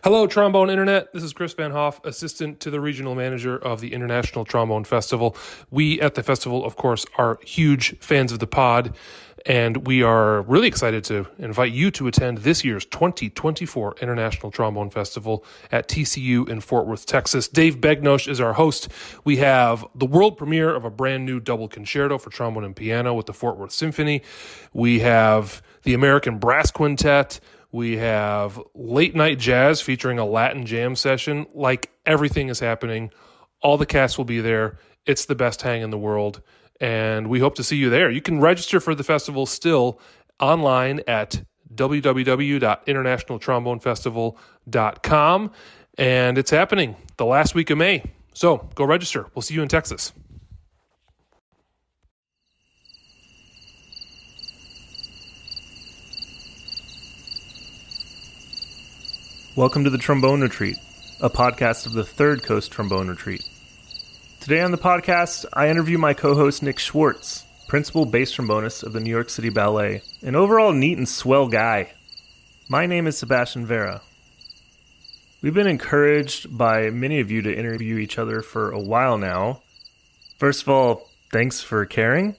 Hello, Trombone Internet. This is Chris Van Hoff, assistant to the regional manager of the International Trombone Festival. We at the festival, of course, are huge fans of the pod, and we are really excited to invite you to attend this year's 2024 International Trombone Festival at TCU in Fort Worth, Texas. Dave Begnosh is our host. We have the world premiere of a brand new double concerto for trombone and piano with the Fort Worth Symphony. We have the American Brass Quintet. We have late night jazz featuring a Latin jam session. Like, everything is happening. All the cast will be there. It's the best hang in the world, and we hope to see you there. You can register for the festival still online at www.internationaltrombonefestival.com, and it's happening the last week of May. So go register. We'll see you in Texas. Welcome to the Trombone Retreat, a podcast of the Third Coast Trombone Retreat. Today on the podcast, I interview my co-host Nick Schwartz, principal bass trombonist of the New York City Ballet, an overall neat and swell guy. My name is Sebastian Vera. We've been encouraged by many of you to interview each other for a while now. First of all, thanks for caring.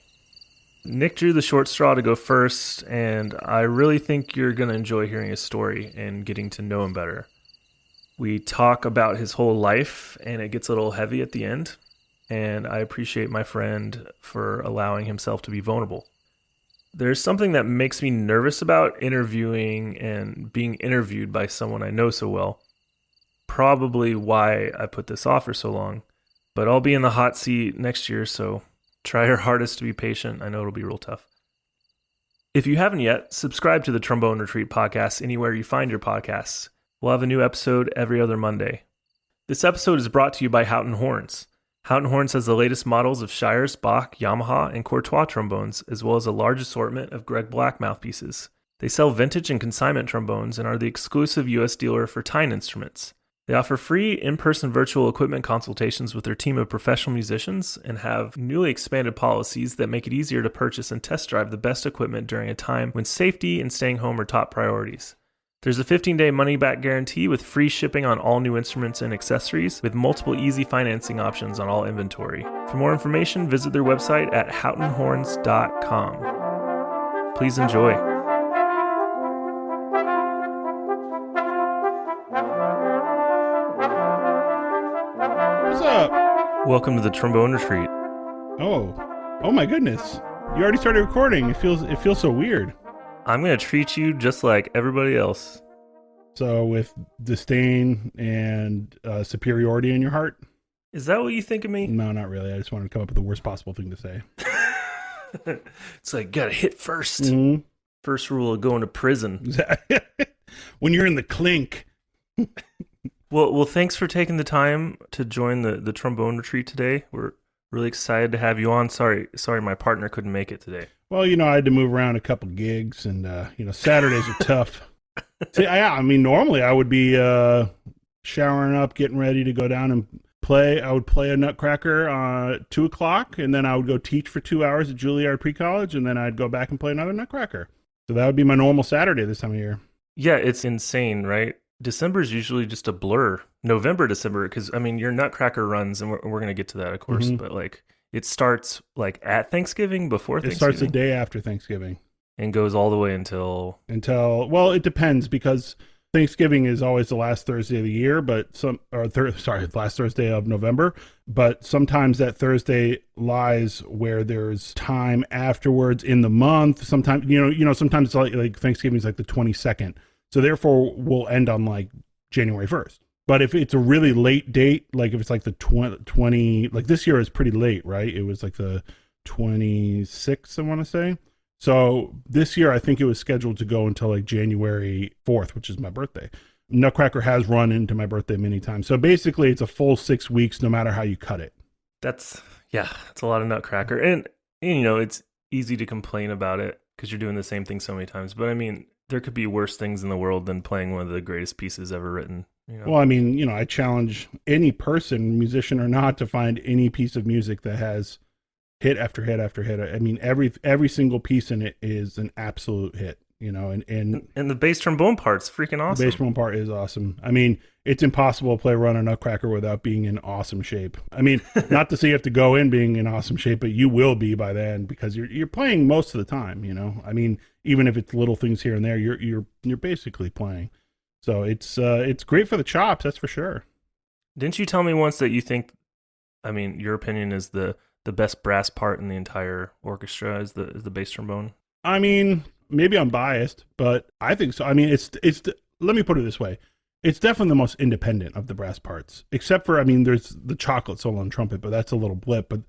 Nick drew the short straw to go first, and I really think you're going to enjoy hearing his story and getting to know him better. We talk about his whole life, and it gets a little heavy at the end, and I appreciate my friend for allowing himself to be vulnerable. There's something that makes me nervous about interviewing and being interviewed by someone I know so well. Probably why I put this off for so long, but I'll be in the hot seat next year, so try your hardest to be patient. I know it'll be real tough. If you haven't yet, subscribe to the Trombone Retreat podcast anywhere you find your podcasts. We'll have a new episode every other Monday. This episode is brought to you by Houghton Horns. Houghton Horns has the latest models of Shires, Bach, Yamaha, and Courtois trombones, as well as a large assortment of Greg Black mouthpieces. They sell vintage and consignment trombones and are the exclusive U.S. dealer for Tyne Instruments. They offer free in-person virtual equipment consultations with their team of professional musicians and have newly expanded policies that make it easier to purchase and test drive the best equipment during a time when safety and staying home are top priorities. There's a 15-day money-back guarantee with free shipping on all new instruments and accessories with multiple easy financing options on all inventory. For more information, visit their website at houghtonhorns.com. Please enjoy. What's up? Welcome to the Trombone Retreat. Oh my goodness! You already started recording. It feels so weird. I'm going to treat you just like everybody else. So with disdain and superiority in your heart? Is that what you think of me? No, not really. I just wanted to come up with the worst possible thing to say. It's like, gotta hit first. Mm-hmm. First rule of going to prison. When you're in the clink. Well, thanks for taking the time to join the Trombone Retreat today. We're really excited to have you on. Sorry, my partner couldn't make it today. Well, I had to move around a couple gigs, and Saturdays are tough. See, I mean, normally I would be showering up, getting ready to go down and play. I would play a Nutcracker at 2:00, and then I would go teach for 2 hours at Juilliard Pre-College, and then I'd go back and play another Nutcracker. So that would be my normal Saturday this time of year. Yeah, it's insane, right? December is usually just a blur. November, December, because, I mean, your Nutcracker runs, and we're going to get to that, of course, but, like, it starts, like, at Thanksgiving, before Thanksgiving? It starts the day after Thanksgiving. And goes all the way until, well, it depends, because Thanksgiving is always the last Thursday of the year, but last Thursday of November, but sometimes that Thursday lies where there's time afterwards in the month. Sometimes, sometimes it's like Thanksgiving is like the 22nd. So therefore we'll end on like January 1st. But if it's a really late date, like if it's like the 20, like this year is pretty late, right? It was like the 26th, I want to say. So this year, I think it was scheduled to go until like January 4th, which is my birthday. Nutcracker has run into my birthday many times. So basically it's a full 6 weeks, no matter how you cut it. That's a lot of Nutcracker. And it's easy to complain about it because you're doing the same thing so many times. But I mean, there could be worse things in the world than playing one of the greatest pieces ever written. Well, I mean, I challenge any person, musician or not, to find any piece of music that has hit after hit after hit. I mean, every single piece in it is an absolute hit. And the bass trombone part's freaking awesome. The bass trombone part is awesome. I mean, it's impossible to play Run a Nutcracker without being in awesome shape. I mean, not to say you have to go in being in awesome shape, but you will be by then because you're playing most of the time. I mean, even if it's little things here and there, you're basically playing. So it's great for the chops, that's for sure. Didn't you tell me once that you think, I mean, your opinion is the best brass part in the entire orchestra is the bass trombone? I mean, maybe I'm biased, but I think so. I mean, it's let me put it this way. It's definitely the most independent of the brass parts, except for, I mean, there's the chocolate solo and trumpet, but that's a little blip. But,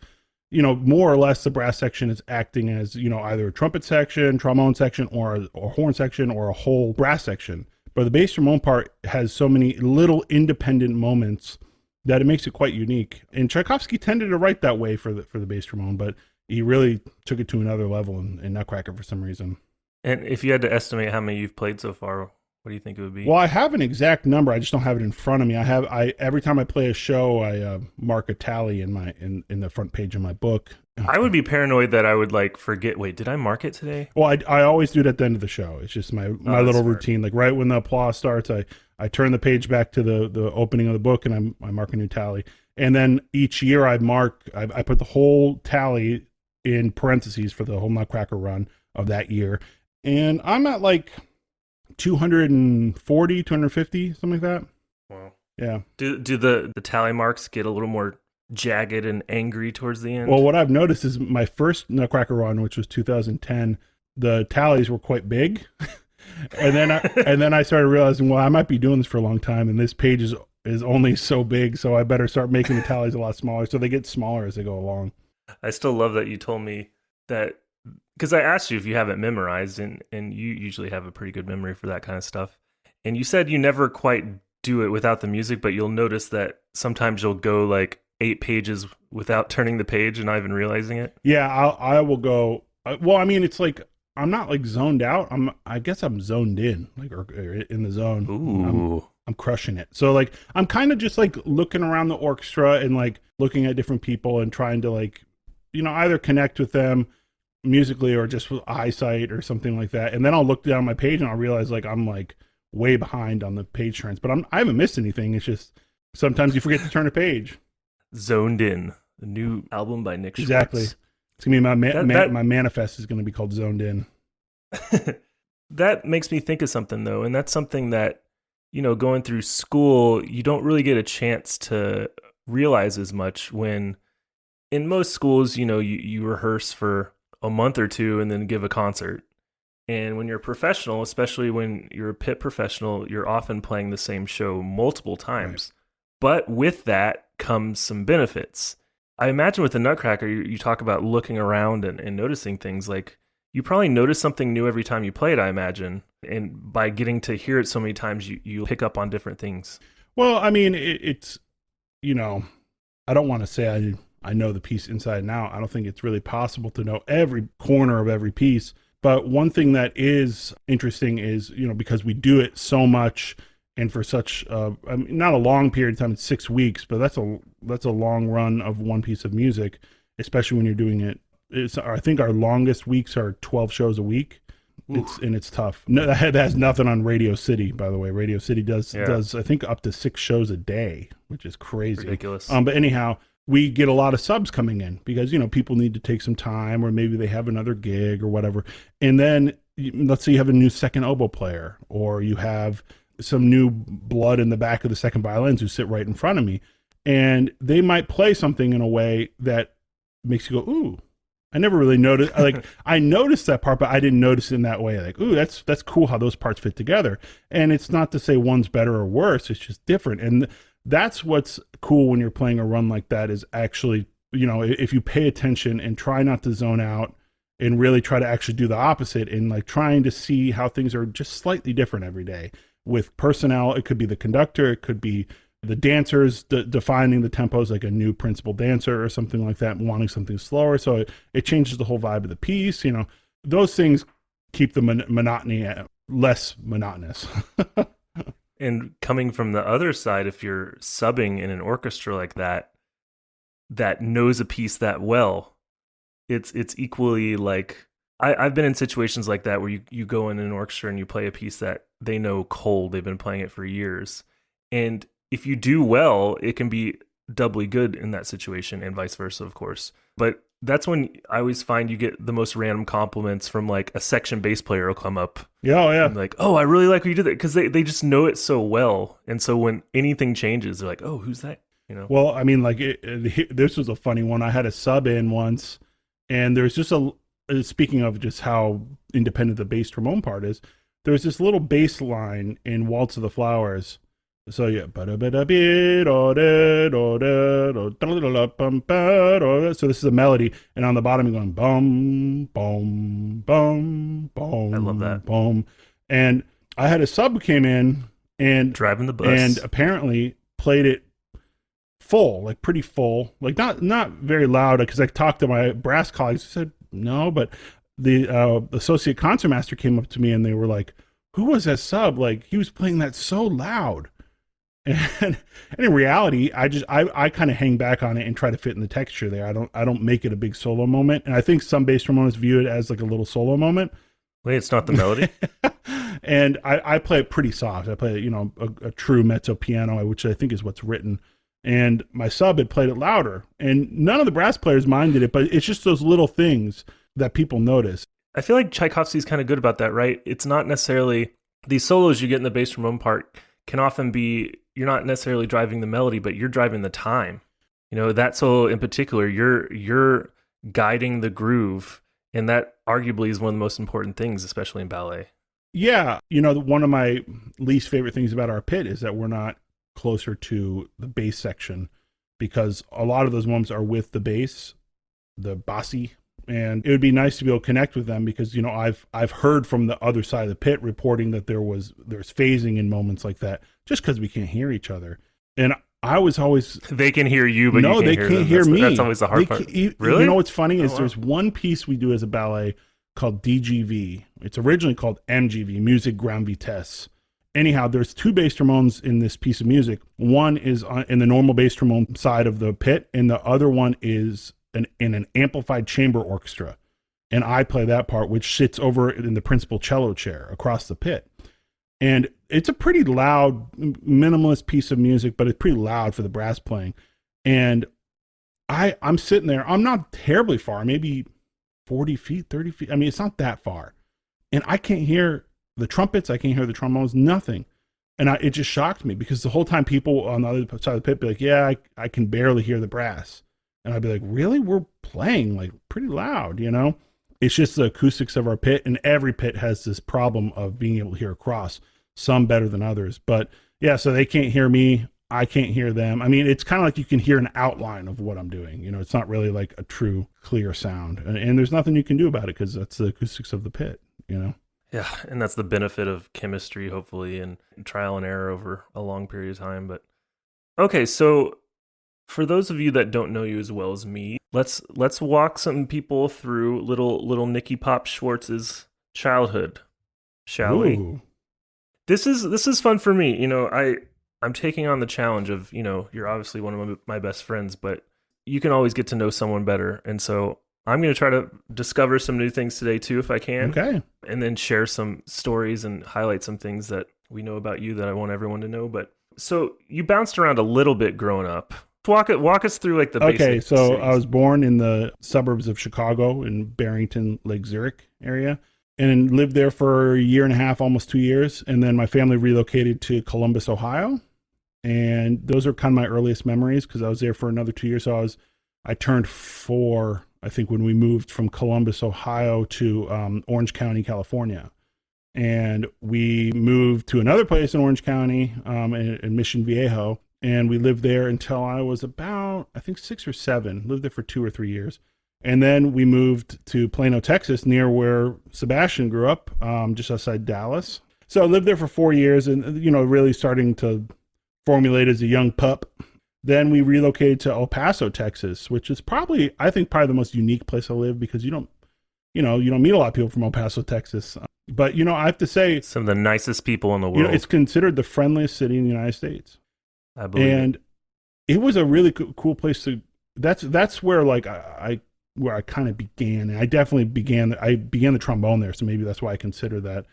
more or less the brass section is acting as, either a trumpet section, trombone section, or a horn section, or a whole brass section. But the bass trombone part has so many little independent moments that it makes it quite unique. And Tchaikovsky tended to write that way for the bass trombone, but he really took it to another level in Nutcracker for some reason. And if you had to estimate how many you've played so far, what do you think it would be? Well, I have an exact number. I just don't have it in front of me. I every time I play a show, I mark a tally in the front page of my book. I would be paranoid that I would forget. Wait, did I mark it today? Well, I always do it at the end of the show. It's just my little smart routine. Like right when the applause starts, I turn the page back to the opening of the book and I mark a new tally. And then each year I put the whole tally in parentheses for the whole Nutcracker run of that year. And I'm at 240, 250, something like that. Wow. Yeah. Do the tally marks get a little more jagged and angry towards the end? Well, what I've noticed is my first Nutcracker run, which was 2010, the tallies were quite big. and then I started realizing, well, I might be doing this for a long time, and this page is only so big, so I better start making the tallies a lot smaller. So they get smaller as they go along. I still love that you told me that, because I asked you if you have it memorized, and you usually have a pretty good memory for that kind of stuff. And you said you never quite do it without the music, but you'll notice that sometimes you'll go 8 pages without turning the page and not even realizing it. Yeah, I will go. Well, I mean, it's I'm not zoned out. I guess I'm zoned in, or in the zone. Ooh. I'm crushing it. So I'm kind of just looking around the orchestra and looking at different people and trying to either connect with them musically or just with eyesight or something like that. And then I'll look down my page and I'll realize I'm way behind on the page turns, but I haven't missed anything. It's just sometimes you forget to turn a page. Zoned In, the new album by Nick Schwartz. Exactly. It's gonna be my manifest is gonna be called Zoned In. That makes me think of something though, and that's something that going through school you don't really get a chance to realize as much. When in most schools, you rehearse for a month or two and then give a concert. And when you're a professional, especially when you're a pit professional, you're often playing the same show multiple times. Right. But with that comes some benefits. I imagine with the Nutcracker, you talk about looking around and noticing things. You probably notice something new every time you play it, I imagine. And by getting to hear it so many times, you pick up on different things. Well, I mean, it's, I don't want to say I know the piece inside and out. I don't think it's really possible to know every corner of every piece. But one thing that is interesting is, because we do it so much and for such, not a long period of time, it's 6 weeks, but that's a long run of one piece of music, especially when you're doing it. I think our longest weeks are 12 shows a week. It's tough. No, that has nothing on Radio City, by the way. Radio City does I think up to 6 shows a day, which is crazy. Ridiculous. But anyhow, we get a lot of subs coming in because, people need to take some time or maybe they have another gig or whatever. And then let's say you have a new second oboe player or you have some new blood in the back of the second violins who sit right in front of me. And they might play something in a way that makes you go, ooh, I never really noticed. I noticed that part, but I didn't notice it in that way. Ooh, that's cool how those parts fit together. And it's not to say one's better or worse. It's just different. And that's what's cool when you're playing a run like that is actually, if you pay attention and try not to zone out and really try to actually do the opposite and trying to see how things are just slightly different every day. With personnel, it could be the conductor, it could be the dancers defining the tempos, like a new principal dancer or something like that, wanting something slower. So it changes the whole vibe of the piece. Those things keep the monotony less monotonous. And coming from the other side, if you're subbing in an orchestra like that knows a piece that well, it's equally I've been in situations like that where you go in an orchestra and you play a piece that they know cold. They've been playing it for years. And if you do well, it can be doubly good in that situation, and vice versa, of course. But that's when I always find you get the most random compliments from like a section bass player will come up. Yeah, oh, yeah. And like, oh, I really like what you did that, because they just know it so well. And so when anything changes, they're like, oh, who's that? You know? Well, I mean, like this was a funny one. I had a sub in once, and there's just speaking of just how independent the bass trombone part is, there's this little bass line in Waltz of the Flowers. So yeah, so this is a melody, and on the bottom you're going boom, boom, boom, boom. I love that. Boom. And I had a sub who came in and driving the bus, and apparently played it full, like pretty full, like not very loud, because I talked to my brass colleagues who said no, but the associate concertmaster came up to me and they were like, who was that sub? Like, he was playing that so loud. And in reality, I kind of hang back on it and try to fit in the texture there. I don't make it a big solo moment. And I think some bass trombonists view it as like a little solo moment. Wait, it's not the melody? And I play it pretty soft. I play, a true mezzo piano, which I think is what's written. And my sub had played it louder, and none of the brass players minded it, but it's just those little things that people notice. I feel like Tchaikovsky's kind of good about that, right? It's not necessarily these solos you get in the bass trombone part can often be, you're not necessarily driving the melody, but you're driving the time. That solo in particular, you're guiding the groove, and that arguably is one of the most important things, especially in ballet. Yeah, one of my least favorite things about our pit is that we're not closer to the bass section, because a lot of those moments are with the bass, the bassi, and it would be nice to be able to connect with them, because I've heard from the other side of the pit reporting that there's phasing in moments like that, just because we can't hear each other. And I was always they can hear you, but no, you they can't hear me. That's always the hard part. Really? What's funny is there's one piece we do as a ballet called DGV. It's originally called MGV, Music Grand Vitesse. Anyhow, there's two bass trombones in this piece of music. One is in the normal bass trombone side of the pit, and the other one is in an amplified chamber orchestra. And I play that part, which sits over in the principal cello chair across the pit. And it's a pretty loud, minimalist piece of music, but it's pretty loud for the brass playing. And I'm sitting there. I'm not terribly far, maybe 40 feet, 30 feet. I mean, it's not that far. And I can't hear the trumpets, I can't hear the trombones, nothing. And it just shocked me, because the whole time people on the other side of the pit be like, yeah, I can barely hear the brass. And I'd be like, really? We're playing like pretty loud, It's just the acoustics of our pit, and every pit has this problem of being able to hear across, some better than others. But yeah, so they can't hear me, I can't hear them. I mean, it's kind of like you can hear an outline of what I'm doing. It's not really like a true clear sound. And there's nothing you can do about it, because that's the acoustics of the pit, Yeah, and that's the benefit of chemistry, hopefully, and trial and error over a long period of time. But okay, so for those of you that don't know you as well as me, let's walk some people through little Nicky Pop Schwartz's childhood, shall we? This is fun for me. I'm taking on the challenge of, you're obviously one of my best friends, but you can always get to know someone better, and so I'm going to try to discover some new things today too, if I can. Okay. And then share some stories and highlight some things that we know about you that I want everyone to know. But so you bounced around a little bit growing up. Walk us through like the basic. Okay, so cities. I was born in the suburbs of Chicago in Barrington, Lake Zurich area, and lived there for a year and a half, almost 2 years. And then my family relocated to Columbus, Ohio. And those are kind of my earliest memories, because I was there for another 2 years. So I turned 4, I think, when we moved from Columbus, Ohio to Orange County, California. And we moved to another place in Orange County, in Mission Viejo. And we lived there until I was about, I think, 6 or 7. Lived there for 2 or 3 years. And then we moved to Plano, Texas, near where Sebastian grew up, just outside Dallas. So I lived there for 4 years and, really starting to formulate as a young pup. Then we relocated to El Paso, Texas, which is probably the most unique place to live, because you don't meet a lot of people from El Paso, Texas. But, I have to say, some of the nicest people in the world. It's considered the friendliest city in the United States. I believe and it was a really cool place to, that's where like I where I kind of began. And I definitely began the trombone there, so maybe that's why I consider that.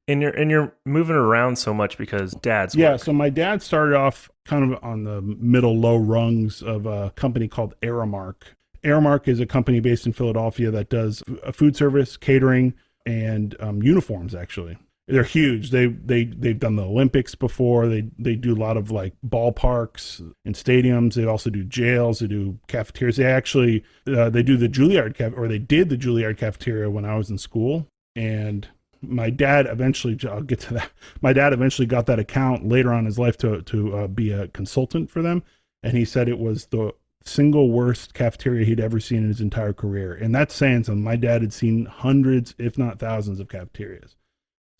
And you're moving around so much because dad's work. So my dad started off kind of on the middle low rungs of a company called Aramark. Aramark is a company based in Philadelphia that does food service, catering, and uniforms. Actually, they're huge. They've done the Olympics before. They do a lot of like ballparks and stadiums. They also do jails. They do cafeterias. They actually they do the Juilliard they did the Juilliard cafeteria when I was in school. And my dad eventually, I'll get to that. My dad eventually got that account later on in his life to be a consultant for them, and he said it was the single worst cafeteria he'd ever seen in his entire career. And that's saying something. My dad had seen hundreds, if not thousands, of cafeterias.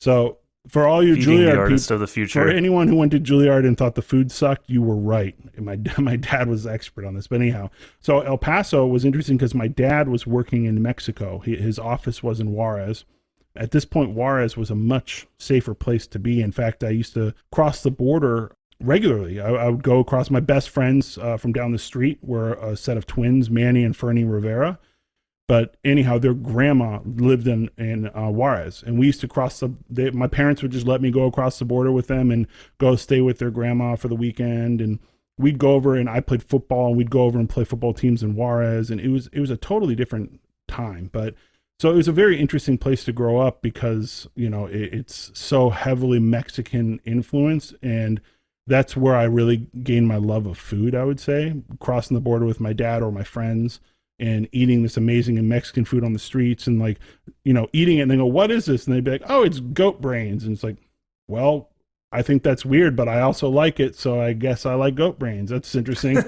So for all you Feeding Juilliard the artist people, of the future. for anyone who went to Juilliard and thought the food sucked, you were right. And my dad was expert on this. But anyhow, so El Paso was interesting because my dad was working in Mexico. His office was in Juarez. At this point, Juarez was a much safer place to be. In fact, I used to cross the border regularly. I would go across. My best friends from down the street were a set of twins, Manny and Fernie Rivera. But anyhow, their grandma lived in Juarez, and we used to cross my parents would just let me go across the border with them and go stay with their grandma for the weekend. And we'd go over, and I played football, and we'd go over and play football teams in Juarez. And it was a totally different time. But so it was a very interesting place to grow up because, it's so heavily Mexican influence, and that's where I really gained my love of food, I would say, crossing the border with my dad or my friends and eating this amazing Mexican food on the streets and eating it and they go, what is this? And they'd be like, oh, it's goat brains. And it's like, well, I think that's weird, but I also like it. So I guess I like goat brains. That's interesting.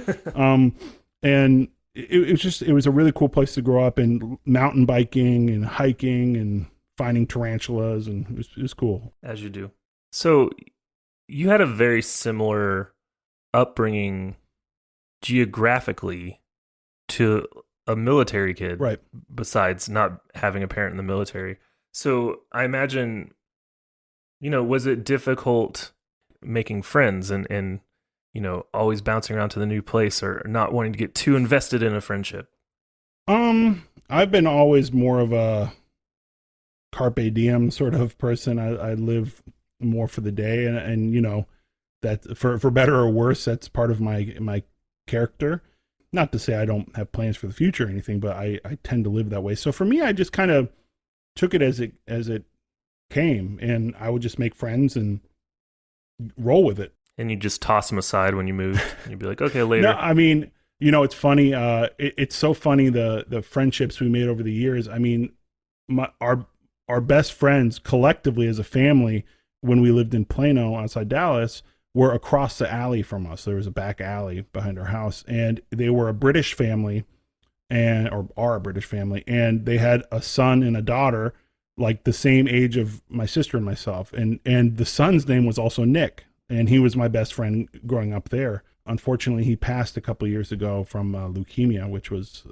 And it was a really cool place to grow up, and mountain biking and hiking and finding tarantulas. And it was cool. As you do. So you had a very similar upbringing geographically to a military kid, right? Besides not having a parent in the military. So I imagine, was it difficult making friends and always bouncing around to the new place or not wanting to get too invested in a friendship? I've been always more of a carpe diem sort of person. I live more for the day, and that for better or worse, that's part of my character. Not to say I don't have plans for the future or anything, but I tend to live that way. So for me, I just kind of took it as it came, and I would just make friends and roll with it. And you just toss them aside when you moved. And you'd be like, okay, later. No, I mean, it's funny. It's so funny the friendships we made over the years. I mean, our best friends collectively as a family, when we lived in Plano outside Dallas, were across the alley from us. There was a back alley behind our house, and they were a British family or are a British family. And they had a son and a daughter, like the same age of my sister and myself. And the son's name was also Nick, and he was my best friend growing up there. Unfortunately, he passed a couple of years ago from leukemia, which was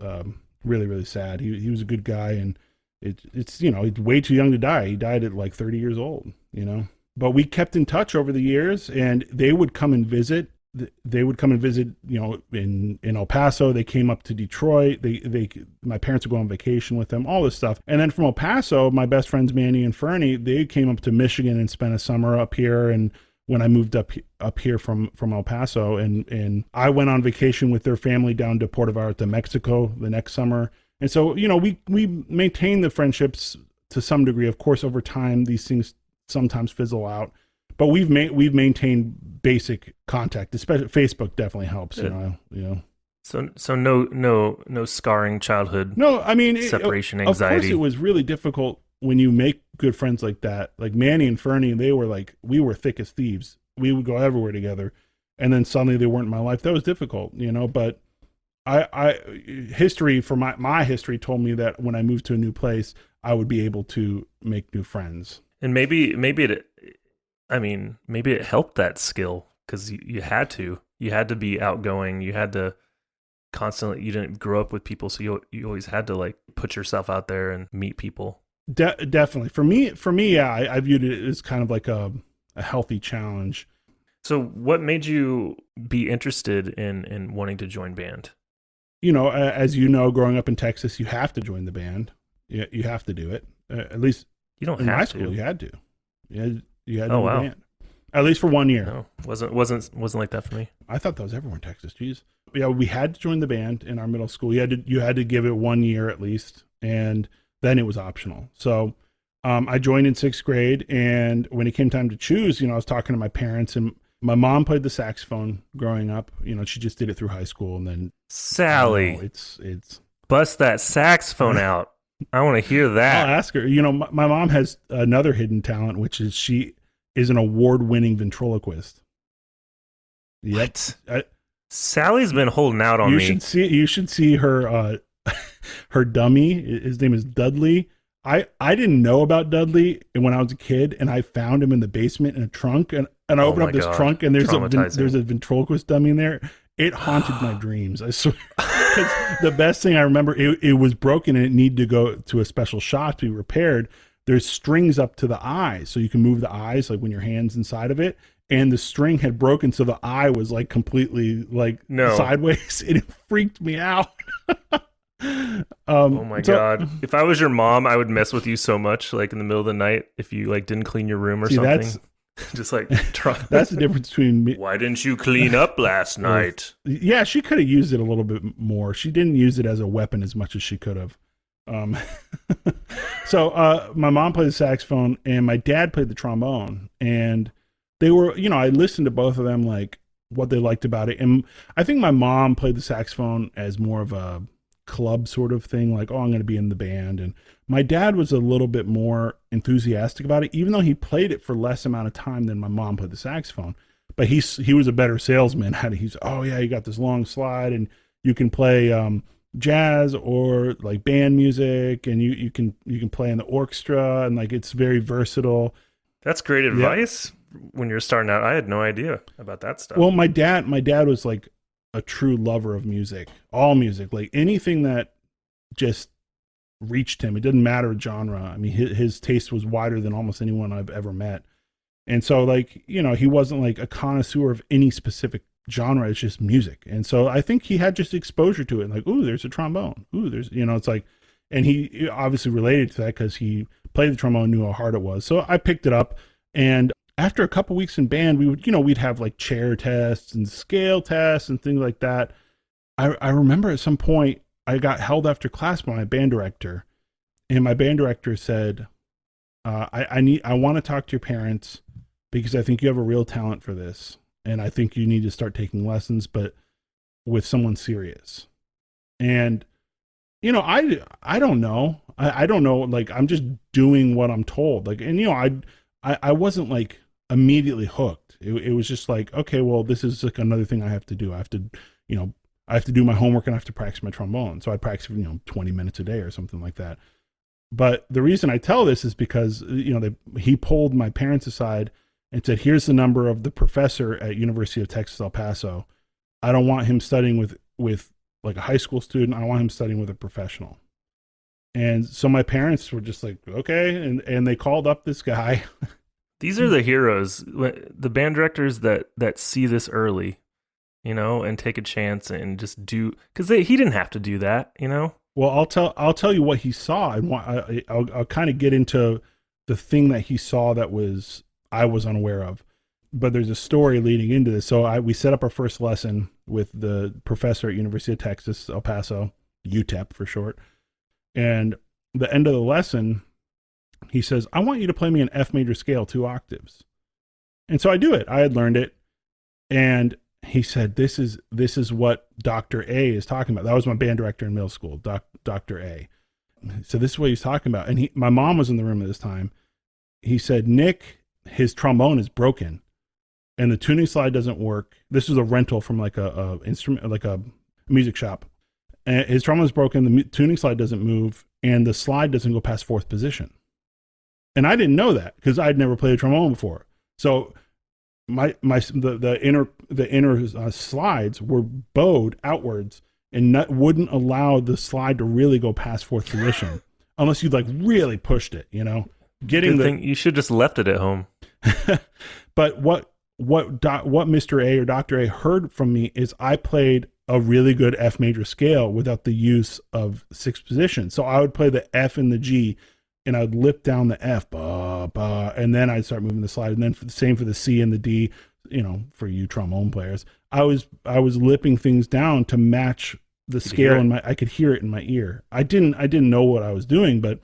really, really sad. He was a good guy, and it's he's way too young to die. He died at like 30 years old, But we kept in touch over the years, and they would come and visit. In El Paso. They came up to Detroit. My parents would go on vacation with them, all this stuff. And then from El Paso, my best friends Manny and Fernie, they came up to Michigan and spent a summer up here. And when I moved up here from El Paso, and I went on vacation with their family down to Puerto Vallarta, Mexico the next summer. And so, we maintain the friendships to some degree. Of course, over time, these things sometimes fizzle out, but we've maintained basic contact. Especially Facebook definitely helps. Yeah. So no scarring childhood. No, I mean separation anxiety. Of course, it was really difficult when you make good friends like that. Like Manny and Fernie, we were thick as thieves. We would go everywhere together, and then suddenly they weren't in my life. That was difficult, But history for my history told me that when I moved to a new place, I would be able to make new friends. And maybe it helped that skill because you had to be outgoing. You had to constantly, you didn't grow up with people. So you always had to like put yourself out there and meet people. Definitely. For me, yeah, I viewed it as kind of like a healthy challenge. So what made you be interested in wanting to join band? as you know, growing up in Texas, you have to join the band. You have to do it. At least You don't in have high to. school, you had to. You had to Oh, do wow. the band. At least for 1 year. No, wasn't like that for me. I thought that was everywhere in Texas. Jeez. Yeah, we had to join the band in our middle school. You had to give it 1 year at least, and then it was optional. So I joined in 6th grade, and when it came time to choose, I was talking to my parents, and my mom played the saxophone growing up. She just did it through high school, and then Sally, it's bust that saxophone out. I want to hear that. I'll ask her. My mom has another hidden talent, which is she is an award-winning ventriloquist. What? Yep. Sally's been holding out on me. You should see her her dummy. His name is Dudley. I didn't know about Dudley when I was a kid, and I found him in the basement in a trunk, and I opened up this trunk, and there's a ventriloquist dummy in there. It haunted my dreams, I swear. 'Cause the best thing I remember, it was broken and it needed to go to a special shop to be repaired. There's strings up to the eyes, so you can move the eyes like when your hand's inside of it. And the string had broken, so the eye was like completely sideways, and it freaked me out. Oh my God! If I was your mom, I would mess with you so much, like in the middle of the night, if you like didn't clean your room or something. Just like that's the difference between me. Why didn't you clean up last night? Yeah, she could have used it a little bit more. She didn't use it as a weapon as much as she could have. So my mom played the saxophone, and my dad played the trombone, and they were, I listened to both of them, like what they liked about it. And I think my mom played the saxophone as more of a club sort of thing, like, oh, I'm going to be in the band. And my dad was a little bit more enthusiastic about it, even though he played it for less amount of time than my mom played the saxophone. But he was a better salesman. He's, oh yeah, you got this long slide, and you can play jazz or like band music, and you can play in the orchestra, and like it's very versatile. That's great advice. When you're starting out, I had no idea about that stuff. Well, my dad was like a true lover of music, all music, like anything that just reached him. It didn't matter genre. I mean, his taste was wider than almost anyone I've ever met. And so like, he wasn't like a connoisseur of any specific genre. It's just music. And so I think he had just exposure to it. Like, ooh, there's a trombone. Ooh, there's, it's like, and he obviously related to that because he played the trombone, knew how hard it was. So I picked it up, and after a couple weeks in band, we would, we'd have like chair tests and scale tests and things like that. I remember at some point I got held after class by my band director, and my band director said, I want to talk to your parents because I think you have a real talent for this. And I think you need to start taking lessons, but with someone serious. And, I don't know. I don't know. Like, I'm just doing what I'm told. Like, and, I wasn't like immediately hooked. It was just like, okay, well, this is like another thing I have to do. I have to do my homework, and I have to practice my trombone. So I practice, 20 minutes a day or something like that. But the reason I tell this is because, he pulled my parents aside and said, here's the number of the professor at University of Texas, El Paso. I don't want him studying with like a high school student. I want him studying with a professional. And so my parents were just like, okay. And they called up this guy. These are the heroes, the band directors that see this early, and take a chance and just do, because he didn't have to do that, Well, I'll tell you what he saw, and I'll kind of get into the thing that he saw that I was unaware of. But there's a story leading into this. So we set up our first lesson with the professor at University of Texas, El Paso, UTEP for short. And the end of the lesson, he says, I want you to play me an F major scale 2 octaves. And so I do it. I had learned it. And he said, this is what Dr. A is talking about. That was my band director in middle school, Dr. A. So this is what he's talking about. And my mom was in the room at this time. He said, Nick, his trombone is broken and the tuning slide doesn't work. This was a rental from like a instrument, like a music shop. And his trombone is broken. The tuning slide doesn't move, and the slide doesn't go past 4th position. And I didn't know that because I'd never played a trombone before. So the inner slides were bowed outwards and wouldn't allow the slide to really go past 4th position unless you like really pushed it, You should just left it at home. But what Mr. A or Dr. A heard from me is I played a really good F major scale without the use of sixth position. So I would play the F and the G, and I would lip down the F, ba, ba, and then I'd start moving the slide. And then same for the C and the D, for you trombone players. I was lipping things down to match the scale I could hear it in my ear. I didn't know what I was doing, but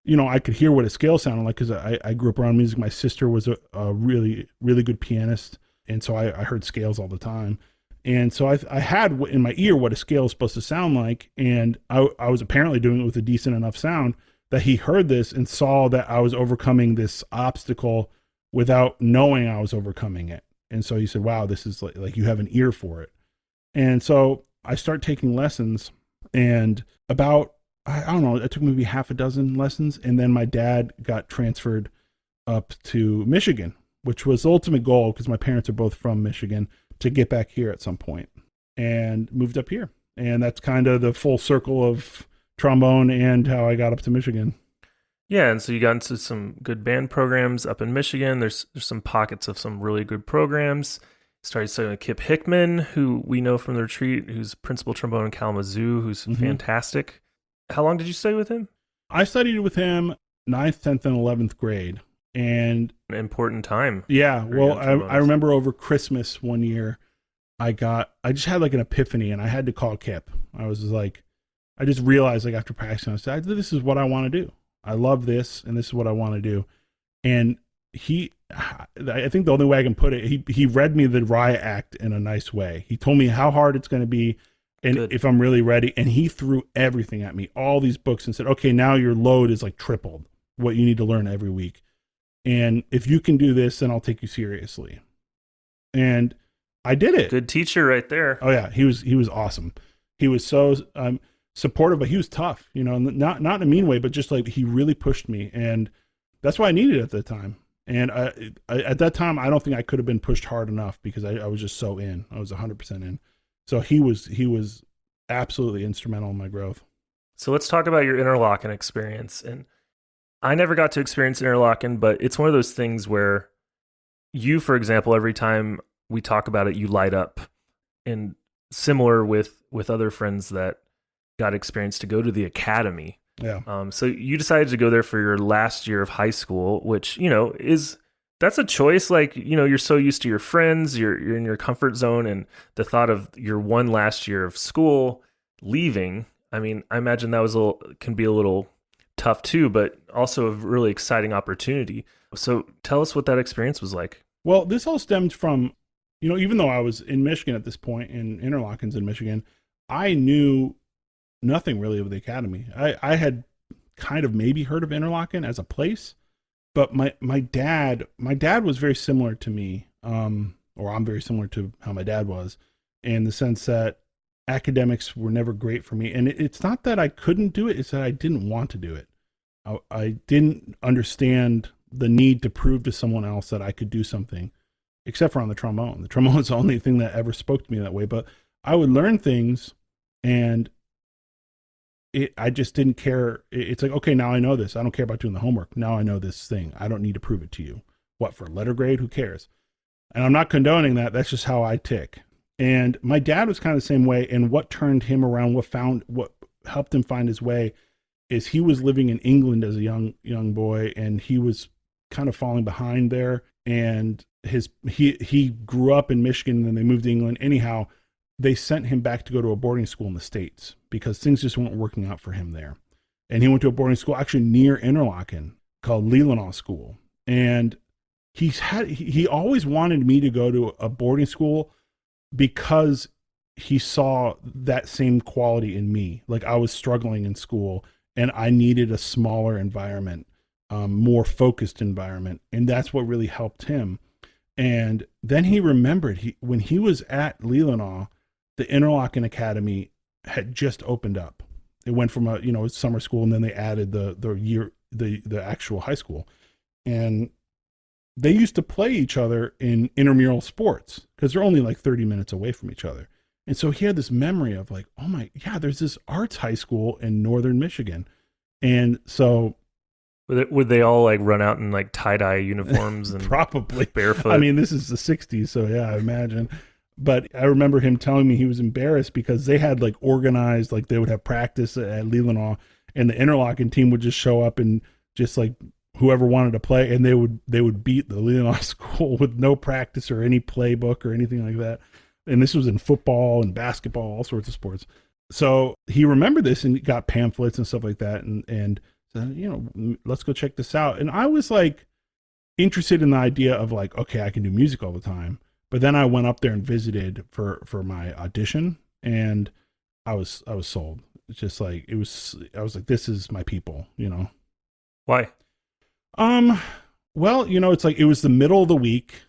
I could hear what a scale sounded like because I grew up around music. My sister was a really, really good pianist, and so I heard scales all the time. And so I had in my ear what a scale is supposed to sound like, and I was apparently doing it with a decent enough sound that he heard this and saw that I was overcoming this obstacle without knowing I was overcoming it. And so he said, wow, this is like you have an ear for it. And so I start taking lessons, and about, I don't know, it took maybe half a dozen lessons. And then my dad got transferred up to Michigan, which was the ultimate goal because my parents are both from Michigan, to get back here at some point, and moved up here. And that's kind of the full circle of trombone and how I got up to Michigan. Yeah, and so you got into some good band programs up in Michigan. There's some pockets of some really good programs. Started studying with Kip Hickman, who we know from the retreat, who's principal trombone in Kalamazoo, who's fantastic. How long did you study with him? I studied with him 9th, 10th, and 11th grade. And an important time. Yeah. Well, I remember over Christmas one year, I just had like an epiphany, and I had to call Kip. I was like, I just realized like after practicing, I said, this is what I want to do. I love this, and this is what I want to do. And I think the only way I can put it, he read me the riot act in a nice way. He told me how hard it's going to be, and if I'm really ready. And he threw everything at me, all these books, and said, okay, now your load is like tripled what you need to learn every week. And if you can do this, then I'll take you seriously. And I did it. Good teacher right there. Oh yeah. He was awesome. He was so supportive, but he was tough, not in a mean way, but just like he really pushed me. And that's what I needed at the time. And I at that time, I don't think I could have been pushed hard enough because I was just so in. I was 100% in. So he was absolutely instrumental in my growth. So let's talk about your interlocking experience. And I never got to experience interlocking, but it's one of those things where you, for example, every time we talk about it, you light up. And similar with other friends that got experience to go to the academy. Yeah. So you decided to go there for your last year of high school, which, that's a choice. Like, you're so used to your friends, you're in your comfort zone, and the thought of your one last year of school leaving, I mean, I imagine that can be a little tough too, but also a really exciting opportunity. So tell us what that experience was like. Well, this all stemmed from, even though I was in Michigan at this point, in Interlocking's in Michigan, I knew nothing really of the academy. I had kind of maybe heard of Interlocking as a place, but my dad was very similar to me, or I'm very similar to how my dad was, in the sense that academics were never great for me. And it's not that I couldn't do it, it's that I didn't want to do it. I didn't understand the need to prove to someone else that I could do something, except for on the trombone. The trombone is the only thing that ever spoke to me that way. But I would learn things, and I just didn't care. It's like, okay, now I know this. I don't care about doing the homework. Now I know this thing. I don't need to prove it to you. What, for a letter grade? Who cares? And I'm not condoning that. That's just how I tick. And my dad was kind of the same way. And what turned him around, what helped him find his way, is he was living in England as a young boy, and he was kind of falling behind there. And he grew up in Michigan, and then they moved to England. Anyhow, they sent him back to go to a boarding school in the States because things just weren't working out for him there. And he went to a boarding school actually near Interlaken called Leelanau School. And he always wanted me to go to a boarding school because he saw that same quality in me. Like, I was struggling in school and I needed a smaller environment, more focused environment. And that's what really helped him. And then he remembered when he was at Leelanau, the Interlaken Academy had just opened up. It went from a summer school, and then they added the actual high school. And they used to play each other in intramural sports because they're only like 30 minutes away from each other. And so he had this memory of like, oh my, yeah, there's this arts high school in northern Michigan. And so would they all like run out in like tie-dye uniforms and probably barefoot? I mean, this is the 60s, so yeah, I imagine. But I remember him telling me he was embarrassed because they had like organized, like they would have practice at Leelanau, and the interlocking team would just show up and just like whoever wanted to play, and they would beat the Leelanau school with no practice or any playbook or anything like that. And this was in football and basketball, all sorts of sports. So he remembered this and got pamphlets and stuff like that, and said, you know, let's go check this out. And I was like interested in the idea of like, okay, I can do music all the time. But then I went up there and visited for my audition, and I was sold. It's just like I was like, this is my people, you know. Why? Well, you know, it's like it was the middle of the week.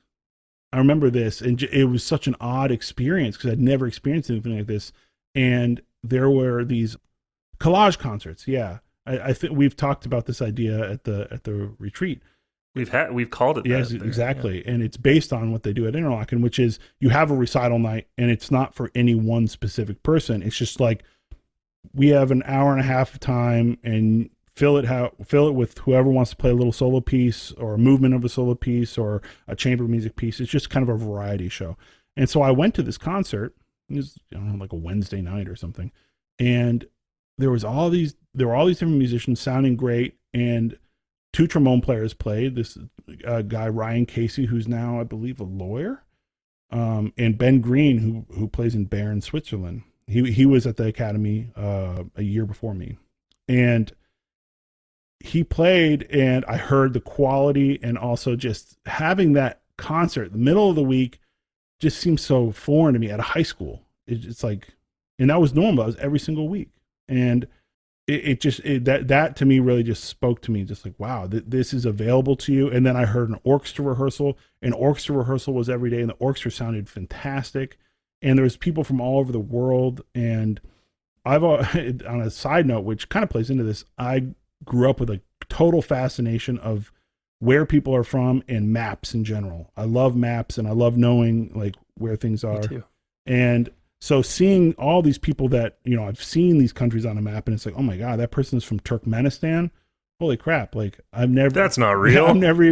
I remember this, and it was such an odd experience because I'd never experienced anything like this. And there were these collage concerts. Yeah, I think we've talked about this idea at the retreat. We've called it. Yes, exactly. Yeah. And it's based on what they do at Interlochen, which is you have a recital night, and it's not for any one specific person. It's just like we have an hour and a half of time, and fill it with whoever wants to play a little solo piece or a movement of a solo piece or a chamber music piece. It's just kind of a variety show. And so I went to this concert. It was, I don't know, like a Wednesday night or something, and there were all these different musicians sounding great, and 2 trombone players played. This guy Ryan Casey, who's now I believe a lawyer, and Ben Green, who plays in Bern, Switzerland. He was at the academy a year before me, and he played, and I heard the quality, and also just having that concert the middle of the week just seems so foreign to me at a high school. It's like, and that was normal. That was every single week, and that to me really just spoke to me, just like, wow, this is available to you. And then I heard an orchestra rehearsal, and orchestra rehearsal was every day, and the orchestra sounded fantastic, and there was people from all over the world. And I've on a side note, which kind of plays into this, I grew up with a total fascination of where people are from and maps in general. I love maps, and I love knowing like where things are. Me too. And so seeing all these people that, you know, I've seen these countries on a map, and it's like, oh my God, that person's from Turkmenistan. Holy crap. Like that's not real. I've never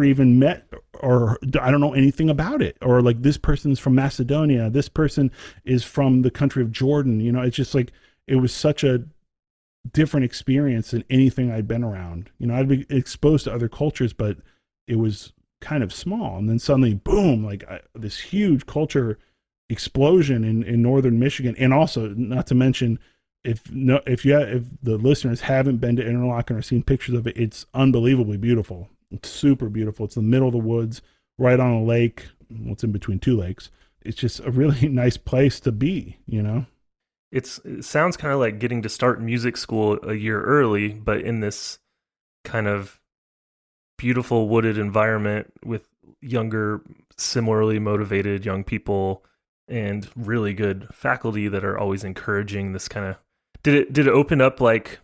even met, or I don't know anything about it. Or like, this person's from Macedonia. This person is from the country of Jordan. You know, it's just like, it was such a different experience than anything I'd been around. You know, I'd been exposed to other cultures, but it was kind of small. And then suddenly, boom, like this huge culture explosion in northern Michigan. And also, not to mention, if the listeners haven't been to Interlochen or seen pictures of it, it's unbelievably beautiful. It's super beautiful. It's the middle of the woods, right on a lake. What's in between 2 lakes. It's just a really nice place to be, you know? It sounds kind of like getting to start music school a year early, but in this kind of beautiful wooded environment with younger, similarly motivated young people and really good faculty that are always encouraging this kind of. Did it open up, like,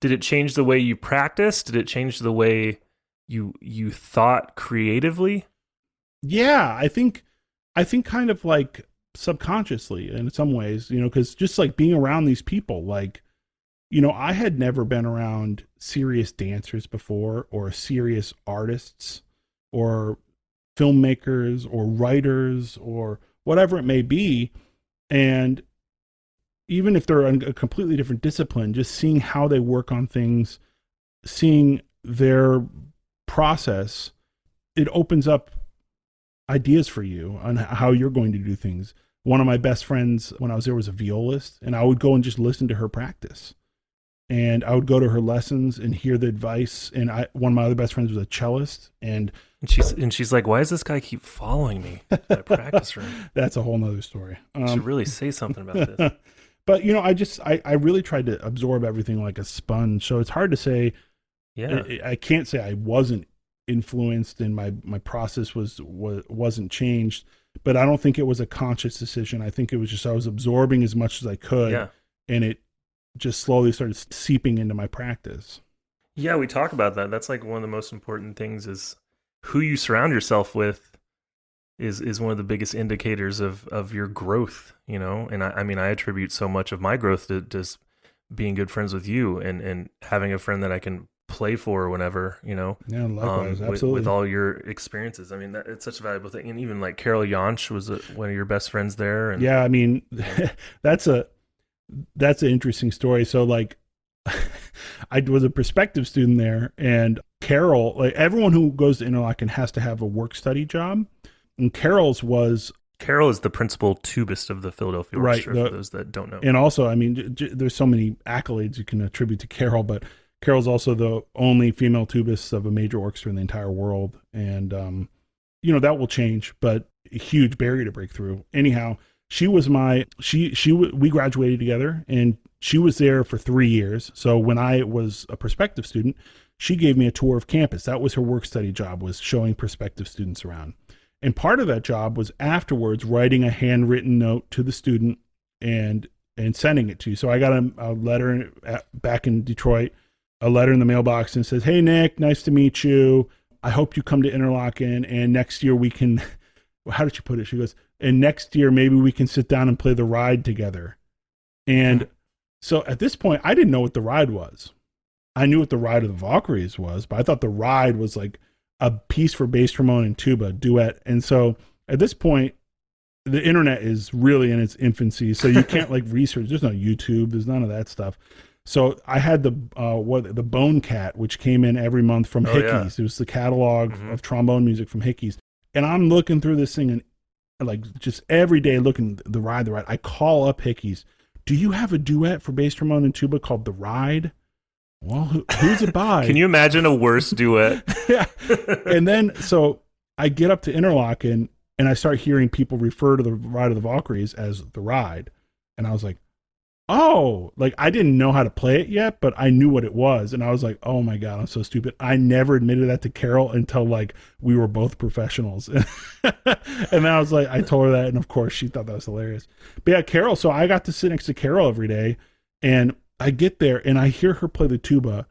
did it change the way you practiced? Did it change the way you thought creatively? Yeah, I think kind of like subconsciously in some ways, you know, because just like being around these people, like, you know, I had never been around serious dancers before, or serious artists, or filmmakers, or writers, or whatever it may be. And even if they're in a completely different discipline, just seeing how they work on things, seeing their process, it opens up ideas for you on how you're going to do things. One of my best friends when I was there was a violist, and I would go and just listen to her practice. And I would go to her lessons and hear the advice. And one of my other best friends was a cellist, and she's like, why does this guy keep following me in my practice room? That's a whole nother story. Should really say something about this. But, you know, I really tried to absorb everything like a sponge. So it's hard to say. Yeah. I can't say I wasn't influenced and my process wasn't changed, but I don't think it was a conscious decision. I think it was just, I was absorbing as much as I could. Yeah. And it just slowly started seeping into my practice. Yeah, we talk about that. That's like one of the most important things, is who you surround yourself with is one of the biggest indicators of your growth, you know? And I mean, I attribute so much of my growth to just being good friends with you and having a friend that I can play for whenever, Yeah, likewise, absolutely. with all your experiences. I mean, it's such a valuable thing. And even like Carol Yonch was one of your best friends there. And yeah, I mean, that's an interesting story. So like, I was a prospective student there, and Carol, like everyone who goes to Interlochen has to have a work study job, and Carol is the principal tubist of the Philadelphia Orchestra, for those that don't know. And also, I mean, there's so many accolades you can attribute to Carol, but Carol's also the only female tubist of a major orchestra in the entire world. And, that will change, but a huge barrier to break through. Anyhow, we graduated together, and she was there for 3 years. So when I was a prospective student, she gave me a tour of campus. That was her work study job, was showing prospective students around. And part of that job was afterwards writing a handwritten note to the student and sending it to you. So I got a letter back in Detroit, a letter in the mailbox, and says, "Hey, Nick, nice to meet you. I hope you come to Interlochen, and next year we can," how did she put it? She goes, "And next year maybe we can sit down and play the ride together." And so at this point, I didn't know what the ride was. I knew what the Ride of the Valkyries was, but I thought the ride was like a piece for bass trombone and tuba duet. And so at this point, the internet is really in its infancy. So you can't like research. There's no YouTube. There's none of that stuff. So I had the Bone Cat, which came in every month from Hickey's. Yeah. It was the catalog of trombone music from Hickey's. And I'm looking through this thing and like just every day looking the ride. I call up Hickey's. "Do you have a duet for bass trombone and tuba called The Ride?" Well, who's it by? Can you imagine a worse duet? Yeah. And then, so I get up to Interlochen and I start hearing people refer to the Ride of the Valkyries as The Ride. And I was like, oh, like I didn't know how to play it yet, but I knew what it was. And I was like, oh my God, I'm so stupid. I never admitted that to Carol until like we were both professionals. And then I was like, I told her that. And of course she thought that was hilarious. But yeah, Carol. So I got to sit next to Carol every day, and I get there and I hear her play the tuba.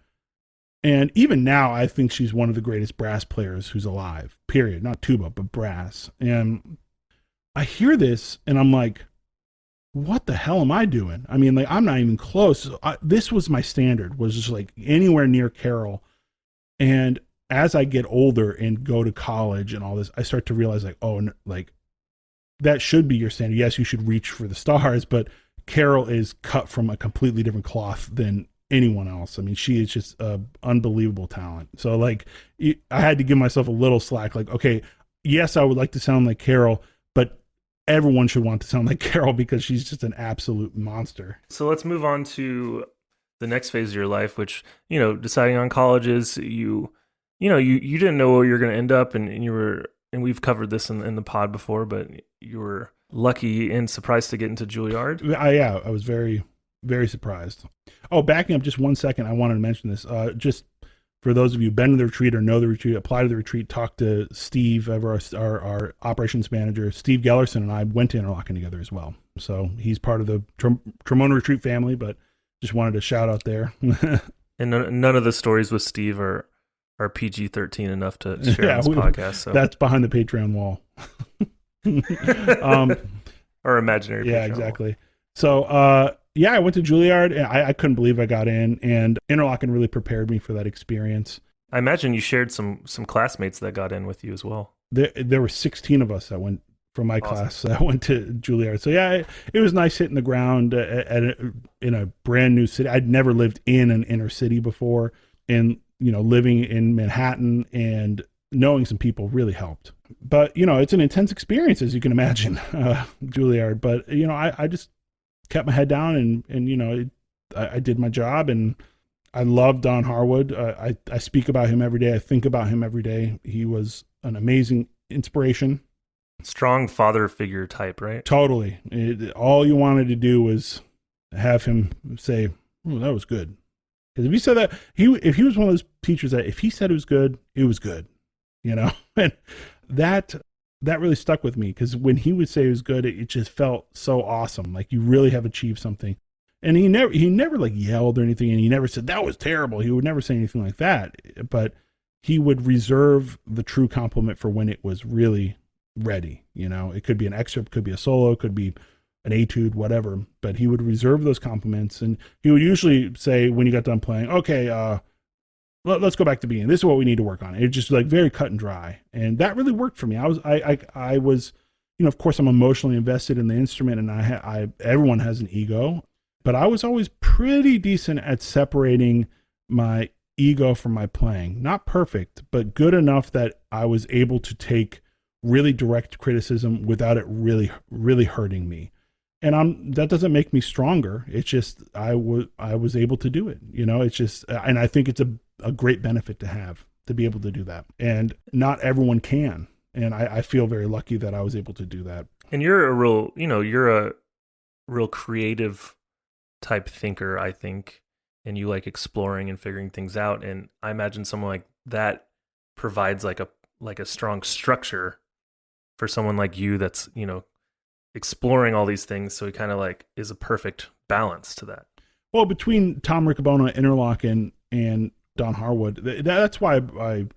And even now, I think she's one of the greatest brass players who's alive, period. Not tuba, but brass. And I hear this and I'm like, what the hell am I doing? I mean, like, I'm not even close. This was my standard, was just like anywhere near Carol. And as I get older and go to college and all this, I start to realize like, oh, like that should be your standard. Yes, you should reach for the stars, but Carol is cut from a completely different cloth than anyone else. I mean, she is just unbelievable talent. So like, I had to give myself a little slack. Like, okay, yes, I would like to sound like Carol, but everyone should want to sound like Carol because she's just an absolute monster. So let's move on to the next phase of your life, which, deciding on colleges, you didn't know where you're going to end up, and you were, and we've covered this in the pod before, but you were lucky and surprised to get into Juilliard. Yeah, I was very, very surprised. Oh, backing up just 1 second, I wanted to mention this. Just for those of you who've been to the retreat or know the retreat, apply to the retreat, talk to Steve, our operations manager. Steve Gellerson and I went to Interlochen together as well. So he's part of the Trombone Retreat family, but just wanted to shout out there. And none of the stories with Steve are PG-13 enough to share on this podcast. So that's behind the Patreon wall. Or imaginary. Yeah, exactly. Wall. So, yeah, I went to Juilliard, and I couldn't believe I got in, and Interlochen really prepared me for that experience. I imagine you shared some classmates that got in with you as well. There were 16 of us that went from my class that went to Juilliard. So yeah, it was nice hitting the ground in a brand new city. I'd never lived in an inner city before, and living in Manhattan and knowing some people really helped. But it's an intense experience, as you can imagine, Juilliard. But I just kept my head down and I did my job, and I love Don Harwood. I speak about him every day. I think about him every day. He was an amazing inspiration. Strong father figure type, right? Totally. All you wanted to do was have him say, "Oh, that was good." Because if he said that, if he was one of those teachers that if he said it was good, and that really stuck with me, because when he would say it was good, it just felt so awesome. Like you really have achieved something. And he never like yelled or anything, and he never said that was terrible. He would never say anything like that, but he would reserve the true compliment for when it was really ready. It could be an excerpt, could be a solo, could be an etude, whatever, but he would reserve those compliments. And he would usually say, when you got done playing, okay, let's go back to the beginning. This is what we need to work on. It's just like very cut and dry. And that really worked for me. I was, of course I'm emotionally invested in the instrument, and everyone has an ego, but I was always pretty decent at separating my ego from my playing. Not perfect, but good enough that I was able to take really direct criticism without it really, really hurting me. And that doesn't make me stronger. It's just, I was able to do it, it's just, and I think it's a great benefit to have, to be able to do that. And not everyone can. And I feel very lucky that I was able to do that. And you're a real creative type thinker, I think, and you like exploring and figuring things out. And I imagine someone like that provides like a strong structure for someone like you that's, exploring all these things. So he kind of like is a perfect balance to that. Well, between Tom Riccobono, Interlochen, and Don Harwood, that's why I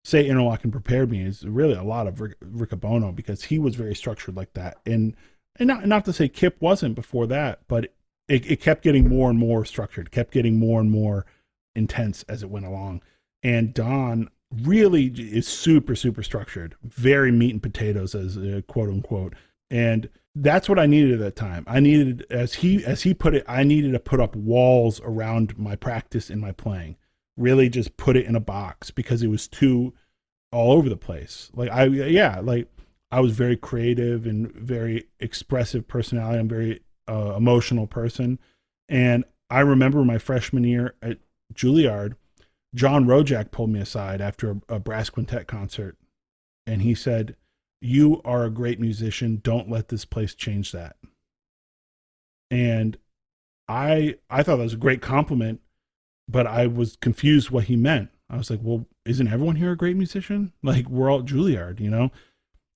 say Interlochen prepared me, is really a lot of Riccobono, because he was very structured like that. And not to say Kip wasn't before that, but it kept getting more and more structured, kept getting more and more intense as it went along. And Don really is super, super structured, very meat and potatoes, as quote unquote. And that's what I needed at that time. I needed, as he put it, I needed to put up walls around my practice and my playing. Really just put it in a box, because it was too all over the place. I was very creative and very expressive personality. I'm very emotional person. And I remember my freshman year at Juilliard, John Rojak pulled me aside after a brass quintet concert, and he said, "You are a great musician. Don't let this place change that." And I thought that was a great compliment, but I was confused what he meant. I was like, well, isn't everyone here a great musician? Like, we're all at Juilliard,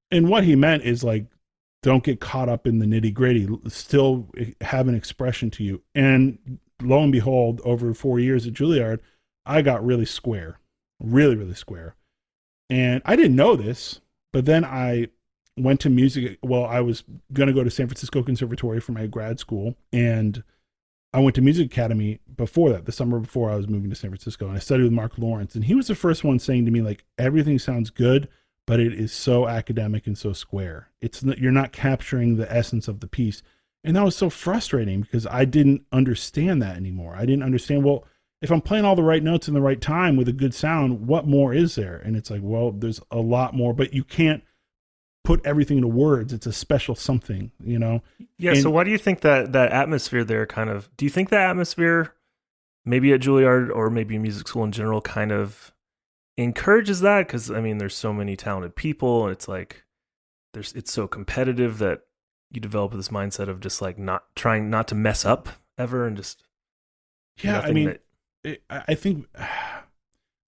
And what he meant is like, don't get caught up in the nitty gritty, still have an expression to you. And lo and behold, over 4 years at Juilliard, I got really square, really, really square. And I didn't know this, but then I went to music. Well, I was going to go to San Francisco Conservatory for my grad school, and I went to Music Academy before that, the summer before I was moving to San Francisco, and I studied with Mark Lawrence, and he was the first one saying to me, like, everything sounds good, but it is so academic and so square. You're not capturing the essence of the piece. And that was so frustrating, because I didn't understand that anymore. I didn't understand, well, if I'm playing all the right notes in the right time with a good sound, what more is there? And it's like, well, there's a lot more, but you can't put everything into words. It's a special something, Yeah. And so why do you think that atmosphere there do you think that atmosphere maybe at Juilliard or maybe music school in general kind of encourages that? Because I mean, there's so many talented people, and it's like it's so competitive that you develop this mindset of just like not trying not to mess up ever, and just I think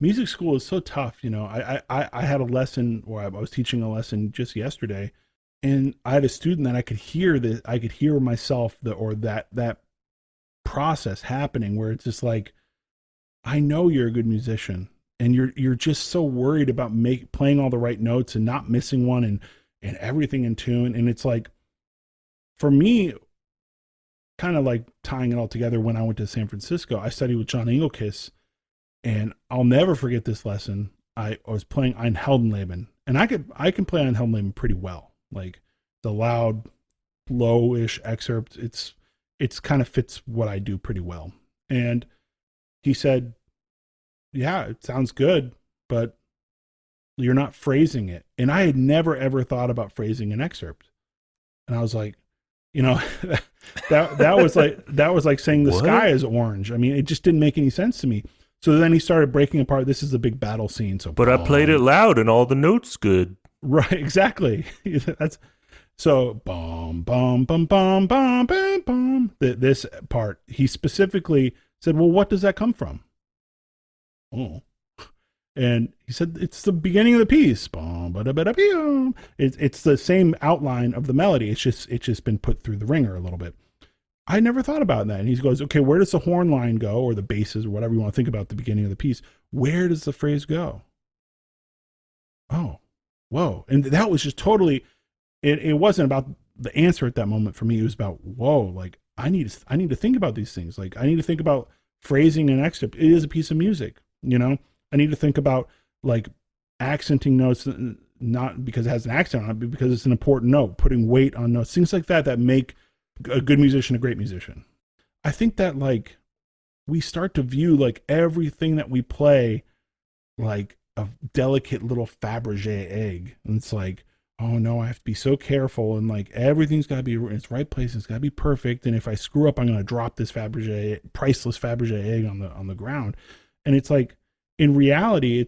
music school is so tough. I had a lesson, or I was teaching a lesson just yesterday, and I had a student that I could hear myself, that process happening, where it's just like, I know you're a good musician, and you're just so worried about playing all the right notes and not missing one, and everything in tune. And it's like, for me, kind of like tying it all together, when I went to San Francisco, I studied with John Engelkiss, and I'll never forget this lesson. I was playing Ein Heldenleben, and I can play Ein Heldenleben pretty well. Like, the loud, low-ish excerpt, it's kind of fits what I do pretty well. And he said, yeah, it sounds good, but you're not phrasing it. And I had never, ever thought about phrasing an excerpt. And I was like, that was like saying the sky is orange. I mean, it just didn't make any sense to me. So then he started breaking apart. This is a big battle scene. So, but I played it loud and all the notes good. Right, exactly. That's so bum bum bum bum bum bum bum. This part, he specifically said, "Well, what does that come from?" Oh, and he said, "It's the beginning of the piece. Bum ba da ba da bum." It's the same outline of the melody. It's just been put through the ringer a little bit. I never thought about that. And he goes, "Okay, where does the horn line go, or the basses, or whatever you want to think about the beginning of the piece? Where does the phrase go?" Oh, whoa! And that was just totally. It wasn't about the answer at that moment for me. It was about, whoa, like I need to think about these things. Like, I need to think about phrasing an excerpt. It is a piece of music, I need to think about like accenting notes, not because it has an accent on it, but because it's an important note, putting weight on notes, things like that make a good musician a great musician. I think that like we start to view like everything that we play like a delicate little Fabergé egg. And it's like, oh no, I have to be so careful, and like everything's got to be in its right place. It's got to be perfect. And if I screw up, I'm going to drop this priceless Fabergé egg on the ground. And it's like, in reality,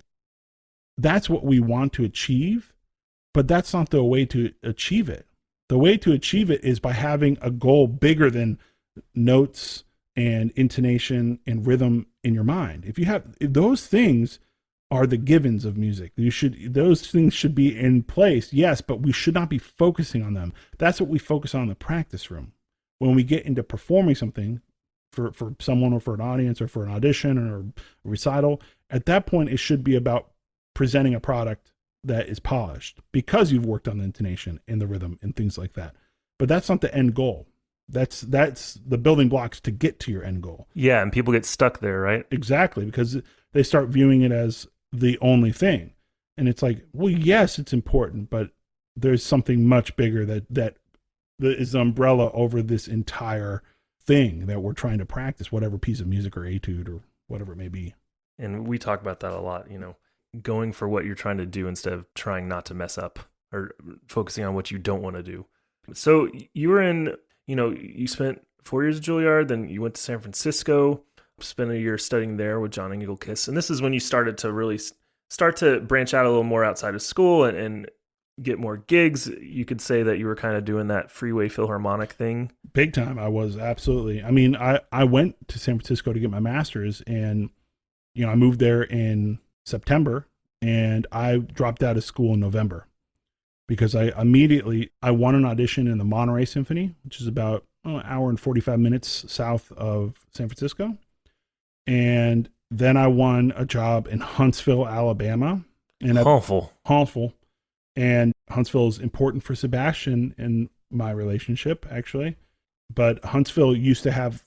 that's what we want to achieve, but that's not the way to achieve it. The way to achieve it is by having a goal bigger than notes and intonation and rhythm in your mind. If those things are the givens of music. Those things should be in place, yes, but we should not be focusing on them. That's what we focus on in the practice room. When we get into performing something for someone or for an audience or for an audition or a recital, at that point it should be about presenting a product that is polished because you've worked on the intonation and the rhythm and things like that. But that's not the end goal. That's the building blocks to get to your end goal. Yeah, and people get stuck there, right? Exactly, because they start viewing it as the only thing. And it's like, well, yes, it's important, but there's something much bigger that is the umbrella over this entire thing that we're trying to practice, whatever piece of music or etude or whatever it may be. And we talk about that a lot, going for what you're trying to do instead of trying not to mess up or focusing on what you don't want to do. So you were you spent 4 years at Juilliard, then you went to San Francisco, spent a year studying there with John Engelkiss. And this is when you started to really start to branch out a little more outside of school and get more gigs. You could say that you were kind of doing that Freeway Philharmonic thing. Big time. I was, absolutely. I mean, I went to San Francisco to get my master's, and, I moved there in September, and I dropped out of school in November because I won an audition in the Monterey Symphony, which is about an hour and 45 minutes south of San Francisco. And then I won a job in Huntsville, Alabama. And Huntsville. And Huntsville is important for Sebastian in my relationship, actually. But Huntsville used to have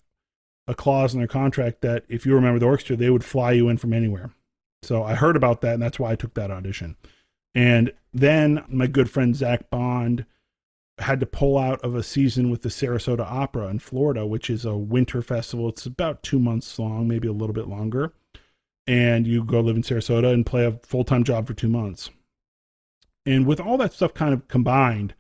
a clause in their contract that if you remember the orchestra, they would fly you in from anywhere. So I heard about that, and that's why I took that audition. And then my good friend Zach Bond had to pull out of a season with the Sarasota Opera in Florida, which is a winter festival. It's about 2 months long, maybe a little bit longer. And you go live in Sarasota and play a full-time job for 2 months. And with all that stuff kind of combined,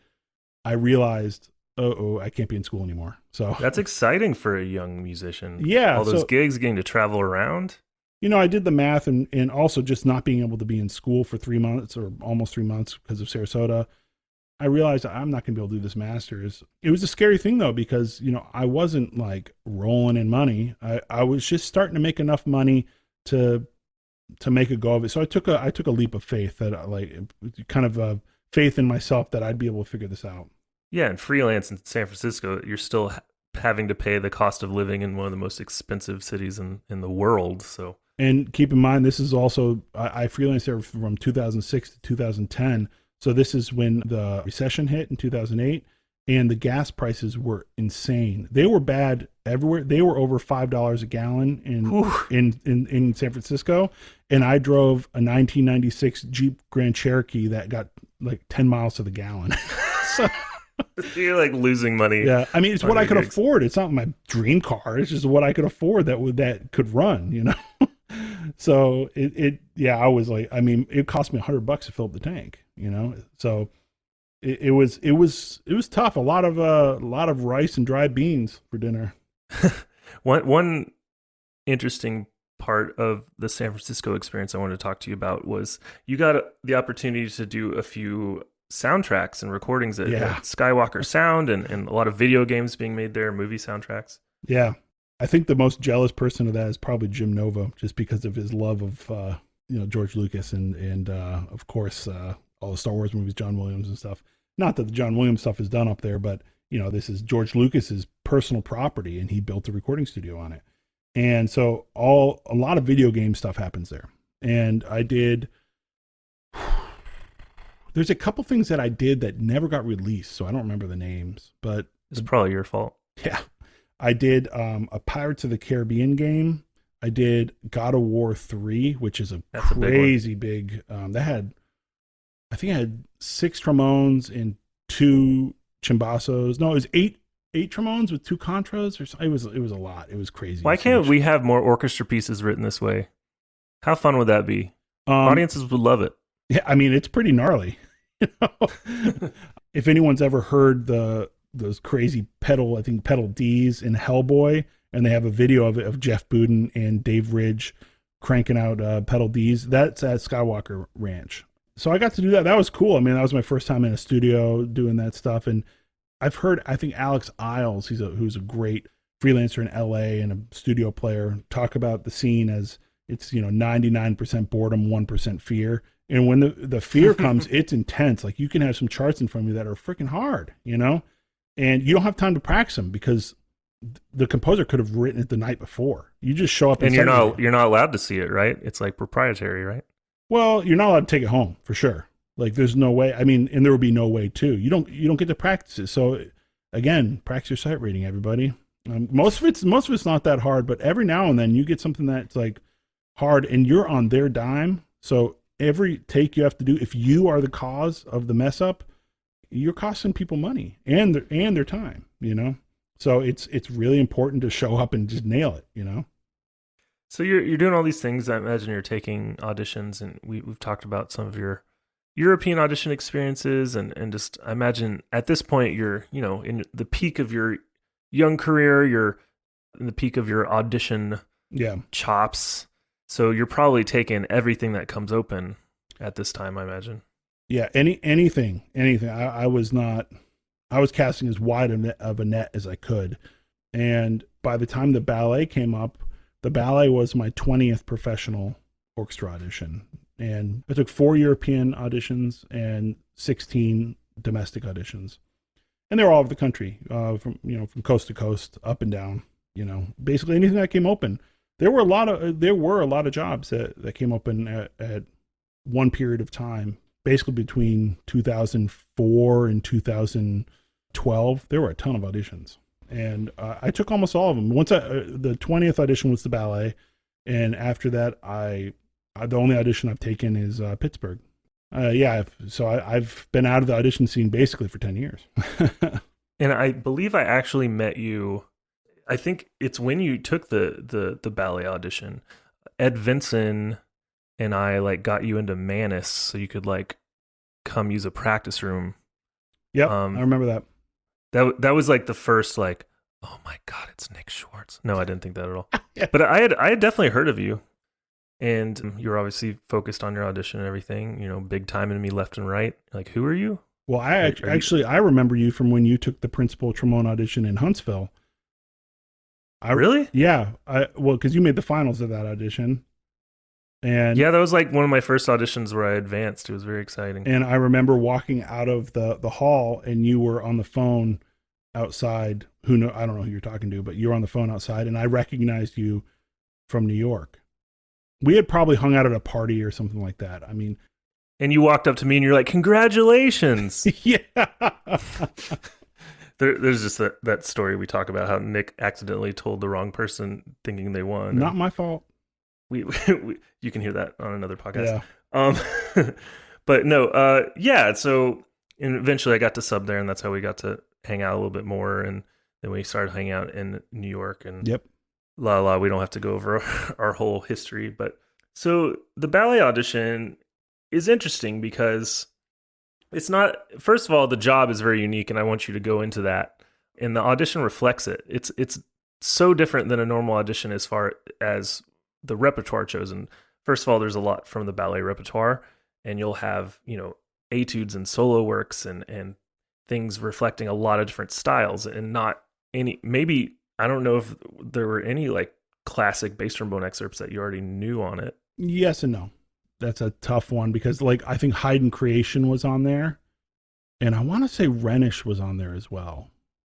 I realized, I can't be in school anymore. So that's exciting for a young musician. Yeah. All those gigs, getting to travel around. I did the math and also just not being able to be in school for 3 months or almost 3 months because of Sarasota. I realized I'm not going to be able to do this master's. It was a scary thing though, because, I wasn't like rolling in money. I was just starting to make enough money to make a go of it. So I took a leap of faith that kind of a faith in myself that I'd be able to figure this out. Yeah. And freelance in San Francisco, you're still having to pay the cost of living in one of the most expensive cities in the world. So, and keep in mind, this is also, I freelanced there from 2006 to 2010. So this is when the recession hit in 2008, and the gas prices were insane. They were bad everywhere. They were over $5 a gallon in San Francisco, and I drove a 1996 Jeep Grand Cherokee that got like 10 miles to the gallon. So you're like losing money. Yeah, I mean, it's what I could afford. It's not my dream car. It's just what I could afford that could run. So I was like, I mean, it cost me $100 to fill up the tank. So it was tough. A lot of rice and dry beans for dinner. One interesting part of the San Francisco experience I wanted to talk to you about was you got the opportunity to do a few soundtracks and recordings at Skywalker Sound and a lot of video games being made there, movie soundtracks. Yeah. I think the most jealous person of that is probably Jim Nova, just because of his love of George Lucas and of course all the Star Wars movies, John Williams and stuff. Not that the John Williams stuff is done up there, but this is George Lucas's personal property, and he built a recording studio on it. And so a lot of video game stuff happens there. And I did. There's a couple things that I did that never got released, so I don't remember the names, but it's probably your fault. Yeah. I did a Pirates of the Caribbean game I did God of War 3, which is That's crazy big. I think I had 6 trombones and 2 chimbassos. No, it was eight trombones with 2 contras, or something. It was a lot. It was crazy. Why can't we have more orchestra pieces written this way? How fun would that be? Audiences would love it. Yeah, I mean, it's pretty gnarly. If anyone's ever heard those crazy pedal Ds in Hellboy, and they have a video of it of Jeff Budin and Dave Ridge cranking out pedal Ds, that's at Skywalker Ranch. So I got to do that. That was cool. I mean, that was my first time in a studio doing that stuff. And I've heard, I think Alex Isles, who's a great freelancer in LA and a studio player, talk about the scene as it's, 99% boredom, 1% fear. And when the fear comes, it's intense. Like, you can have some charts in front of you that are freaking hard, and you don't have time to practice them because the composer could have written it the night before. You just show up and you're not allowed to see it, right? It's like proprietary, right? Well, you're not allowed to take it home for sure. Like, there's no way. I mean, and there will be no way too. You don't get to practice it. So again, practice your sight reading, everybody. Most of it's not that hard, but every now and then you get something that's like hard, and you're on their dime. So every take you have to do, if you are the cause of the mess up, you're costing people money and their time. So it's really important to show up and just nail it. So you're doing all these things. I imagine you're taking auditions, and we've talked about some of your European audition experiences, and just, I imagine at this point you're in the peak of your young career. You're in the peak of your audition chops. So you're probably taking everything that comes open at this time, I imagine. Yeah, anything. I was casting as wide of a net as I could, and by the time the ballet came up. The ballet was my 20th professional orchestra audition, and I took 4 European auditions and 16 domestic auditions, and they were all over the country, from coast to coast, up and down. Basically anything that came open. There were a lot of jobs that came open at one period of time, basically between 2004 and 2012. There were a ton of auditions. And I took almost all of them. Once the 20th audition was the ballet, and after that, the only audition I've taken is Pittsburgh. So I've been out of the audition scene basically for 10 years. And I believe I actually met you. I think it's when you took the ballet audition. Ed Vinson and I got you into Manus so you could come use a practice room. Yep, I remember that. That was the first oh my God, it's Nick Schwartz. No, I didn't think that at all. Yeah. But I had definitely heard of you, and you were obviously focused on your audition and everything. Big time in me left and right. Who are you? Well, I remember you from when you took the principal trombone audition in Huntsville. Really? Yeah. Because you made the finals of that audition. And yeah, that was one of my first auditions where I advanced. It was very exciting. And I remember walking out of the hall, and you were on the phone outside. I don't know who you're talking to, but you were on the phone outside, and I recognized you from New York. We had probably hung out at a party or something like that. I mean, and you walked up to me and you're like, "Congratulations!" Yeah. There's just that story we talk about how Nick accidentally told the wrong person thinking they won. Not my fault. We you can hear that on another podcast. Yeah. But no, so and eventually I got to sub there, and that's how we got to hang out a little bit more, and then we started hanging out in New York, and yep. We don't have to go over our whole history, but so the ballet audition is interesting because it's not, first of all, the job is very unique, and I want you to go into that, and the audition reflects it. It's so different than a normal audition as far as the repertoire chosen. First of all, there's a lot from the ballet repertoire, and you'll have, etudes and solo works and things reflecting a lot of different styles, and not any, maybe, I don't know if there were any classic bass trombone excerpts that you already knew on it. Yes and no. That's a tough one because I think Haydn Creation was on there, and I want to say Renish was on there as well.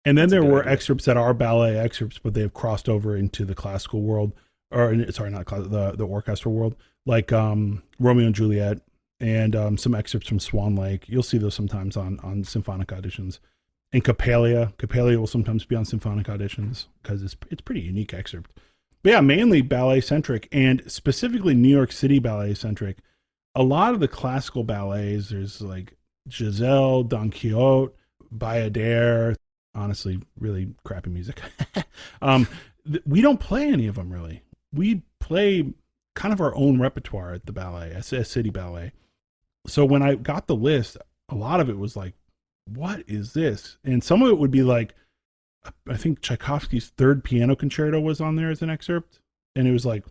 And then there were excerpts that are ballet excerpts, but they've crossed over into the classical world. Or sorry, not the orchestral world, like Romeo and Juliet, and some excerpts from Swan Lake. You'll see those sometimes on symphonic auditions. And Coppelia will sometimes be on symphonic auditions because it's pretty unique excerpt. But yeah, mainly ballet centric, and specifically New York City ballet centric. A lot of the classical ballets, there's like Giselle, Don Quixote, Bayadere, honestly, really crappy music. We don't play any of them really. We play kind of our own repertoire at the ballet, at City Ballet. So when I got the list, a lot of it was like, what is this? And some of it would be like, I think Tchaikovsky's Third Piano Concerto was on there as an excerpt. And it was like,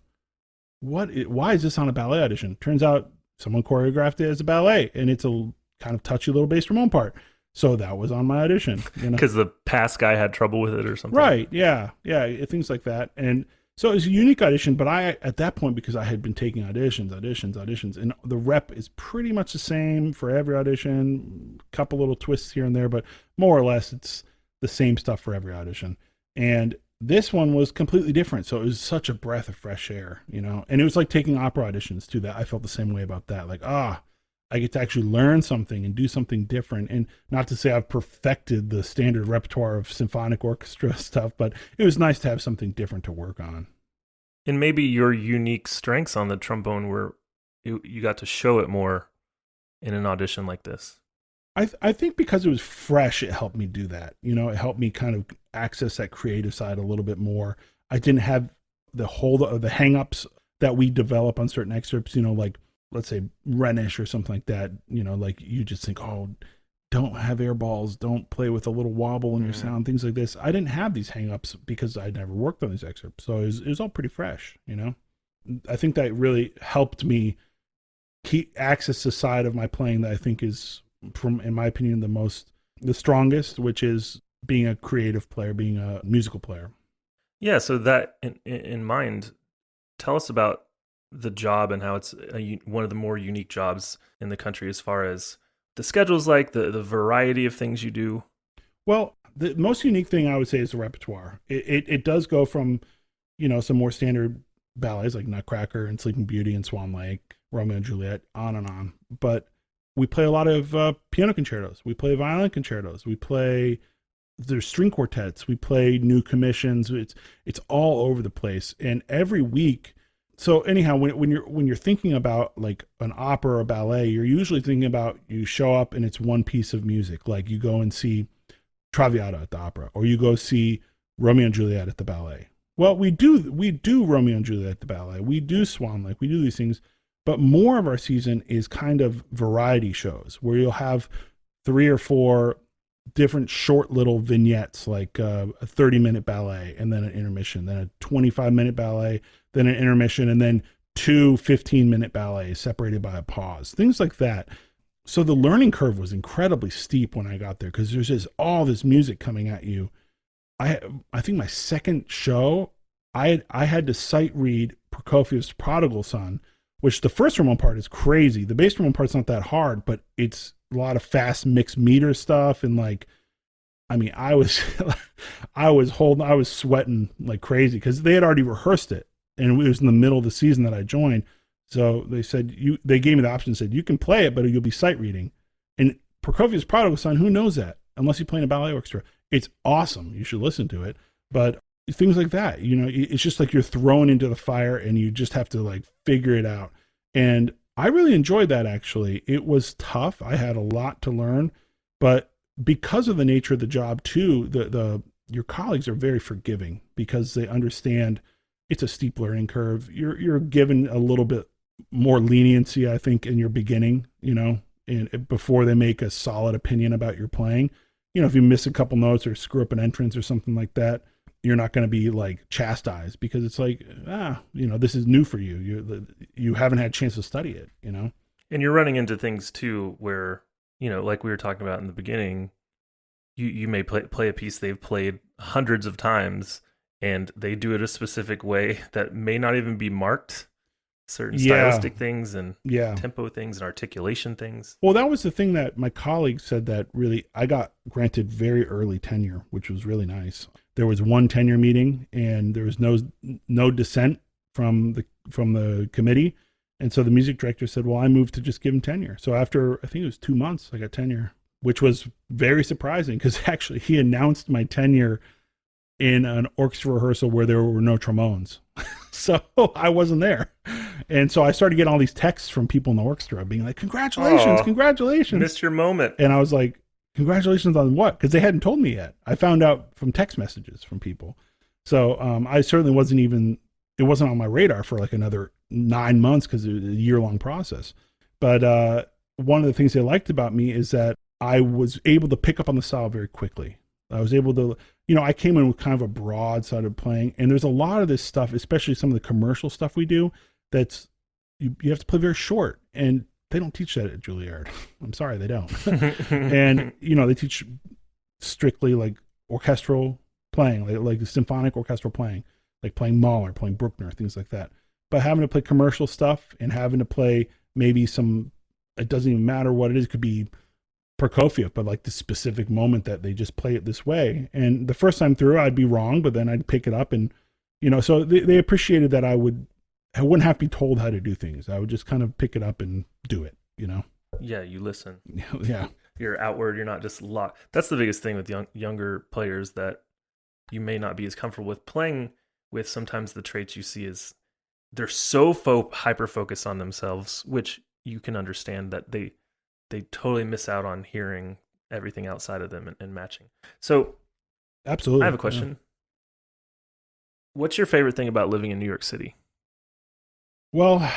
why is this on a ballet audition? Turns out someone choreographed it as a ballet, and it's a kind of touchy little bass trombone part. So that was on my audition. Because the past guy had trouble with it or something. Right. Yeah. Yeah. Things like that. And so it was a unique audition, but at that point, because I had been taking auditions, and the rep is pretty much the same for every audition, a couple little twists here and there, but more or less it's the same stuff for every audition. And this one was completely different. So it was such a breath of fresh air, and it was like taking opera auditions too. That I felt the same way about that. Like, I get to actually learn something and do something different. And not to say I've perfected the standard repertoire of symphonic orchestra stuff, but it was nice to have something different to work on. And maybe your unique strengths on the trombone were you got to show it more in an audition like this. I think because it was fresh, it helped me do that. It helped me kind of access that creative side a little bit more. I didn't have the hang-ups that we develop on certain excerpts, like, let's say, Renish or something like that. Like you just think, don't have air balls, don't play with a little wobble in your sound, things like this. I didn't have these hang-ups because I'd never worked on these excerpts. So it was all pretty fresh, I think that really helped me access the side of my playing that I think is, in my opinion, the strongest, which is being a creative player, being a musical player. Yeah. So that in mind, tell us about the job and how it's one of the more unique jobs in the country as far as the schedule's like, the variety of things you do. Well, the most unique thing I would say is the repertoire. It does go from, some more standard ballets like Nutcracker and Sleeping Beauty and Swan Lake, Romeo and Juliet, on and on. But we play a lot of piano concertos. We play violin concertos. There's string quartets. We play new commissions. It's all over the place. And every week, so anyhow, when you're thinking about like an opera or ballet, you're usually thinking about you show up and it's one piece of music. Like you go and see Traviata at the opera, or you go see Romeo and Juliet at the ballet. Well, we do Romeo and Juliet at the ballet. We do Swan Lake. We do these things. But more of our season is kind of variety shows where you'll have 3 or 4 different short little vignettes, like a 30-minute ballet and then an intermission, then a 25-minute ballet, then an intermission, and then 2 15-minute ballets separated by a pause, things like that. So the learning curve was incredibly steep when I got there because there's just all this music coming at you. I think my second show, I had to sight read Prokofiev's Prodigal Son, which the first trombone part is crazy. The bass trombone part's not that hard, but it's a lot of fast mixed meter stuff. And I was sweating like crazy because they had already rehearsed it. And it was in the middle of the season that I joined. So they said, they gave me the option and said, you can play it, but you'll be sight reading. And Prokofiev's Prodigal Son, who knows that? Unless you play in a ballet orchestra. It's awesome. You should listen to it. But things like that, it's just like you're thrown into the fire and you just have to like figure it out. And I really enjoyed that, actually. It was tough. I had a lot to learn, but because of the nature of the job too, your colleagues are very forgiving because they understand it's a steep learning curve. You're given a little bit more leniency, I think, in your beginning, and before they make a solid opinion about your playing. If you miss a couple notes or screw up an entrance or something like that, you're not going to be like chastised because it's like, this is new for you. You haven't had a chance to study it, And you're running into things too, where, like we were talking about in the beginning, you may play a piece they've played hundreds of times and they do it a specific way that may not even be marked. Certain stylistic things and tempo things and articulation things. Well, that was the thing that my colleagues said that really I got granted very early tenure, which was really nice. There was one tenure meeting and there was no dissent from the committee. And so the music director said, well, I moved to just give him tenure. So after, I think it was 2 months, I got tenure, which was very surprising because actually he announced my tenure in an orchestra rehearsal where there were no trombones. So I wasn't there. And so I started getting all these texts from people in the orchestra being like, congratulations, Aw, congratulations. Missed your moment. And I was like, congratulations on what? Because they hadn't told me yet. I found out from text messages from people. So I certainly it wasn't on my radar for like another 9 months because it was a year-long process. But one of the things they liked about me is that I was able to pick up on the style very quickly. I was able to, I came in with kind of a broad side of playing, and there's a lot of this stuff, especially some of the commercial stuff we do, that's you have to play very short, and they don't teach that at Juilliard. I'm sorry, they don't. And they teach strictly like orchestral playing, like symphonic orchestral playing, like playing Mahler, playing Bruckner, things like that. But having to play commercial stuff and having to play maybe it doesn't even matter what it is. It could be Prokofiev, but like the specific moment that they just play it this way. And the first time through, I'd be wrong, but then I'd pick it up, and so they appreciated that I wouldn't have to be told how to do things. I would just kind of pick it up and do it. Yeah, you listen. Yeah, You're outward. You're not just locked. That's the biggest thing with younger players that you may not be as comfortable with playing with. Sometimes the traits you see is they're so hyper focused on themselves, which you can understand that they totally miss out on hearing everything outside of them and matching. So absolutely. I have a question. Yeah. What's your favorite thing about living in New York City? Well,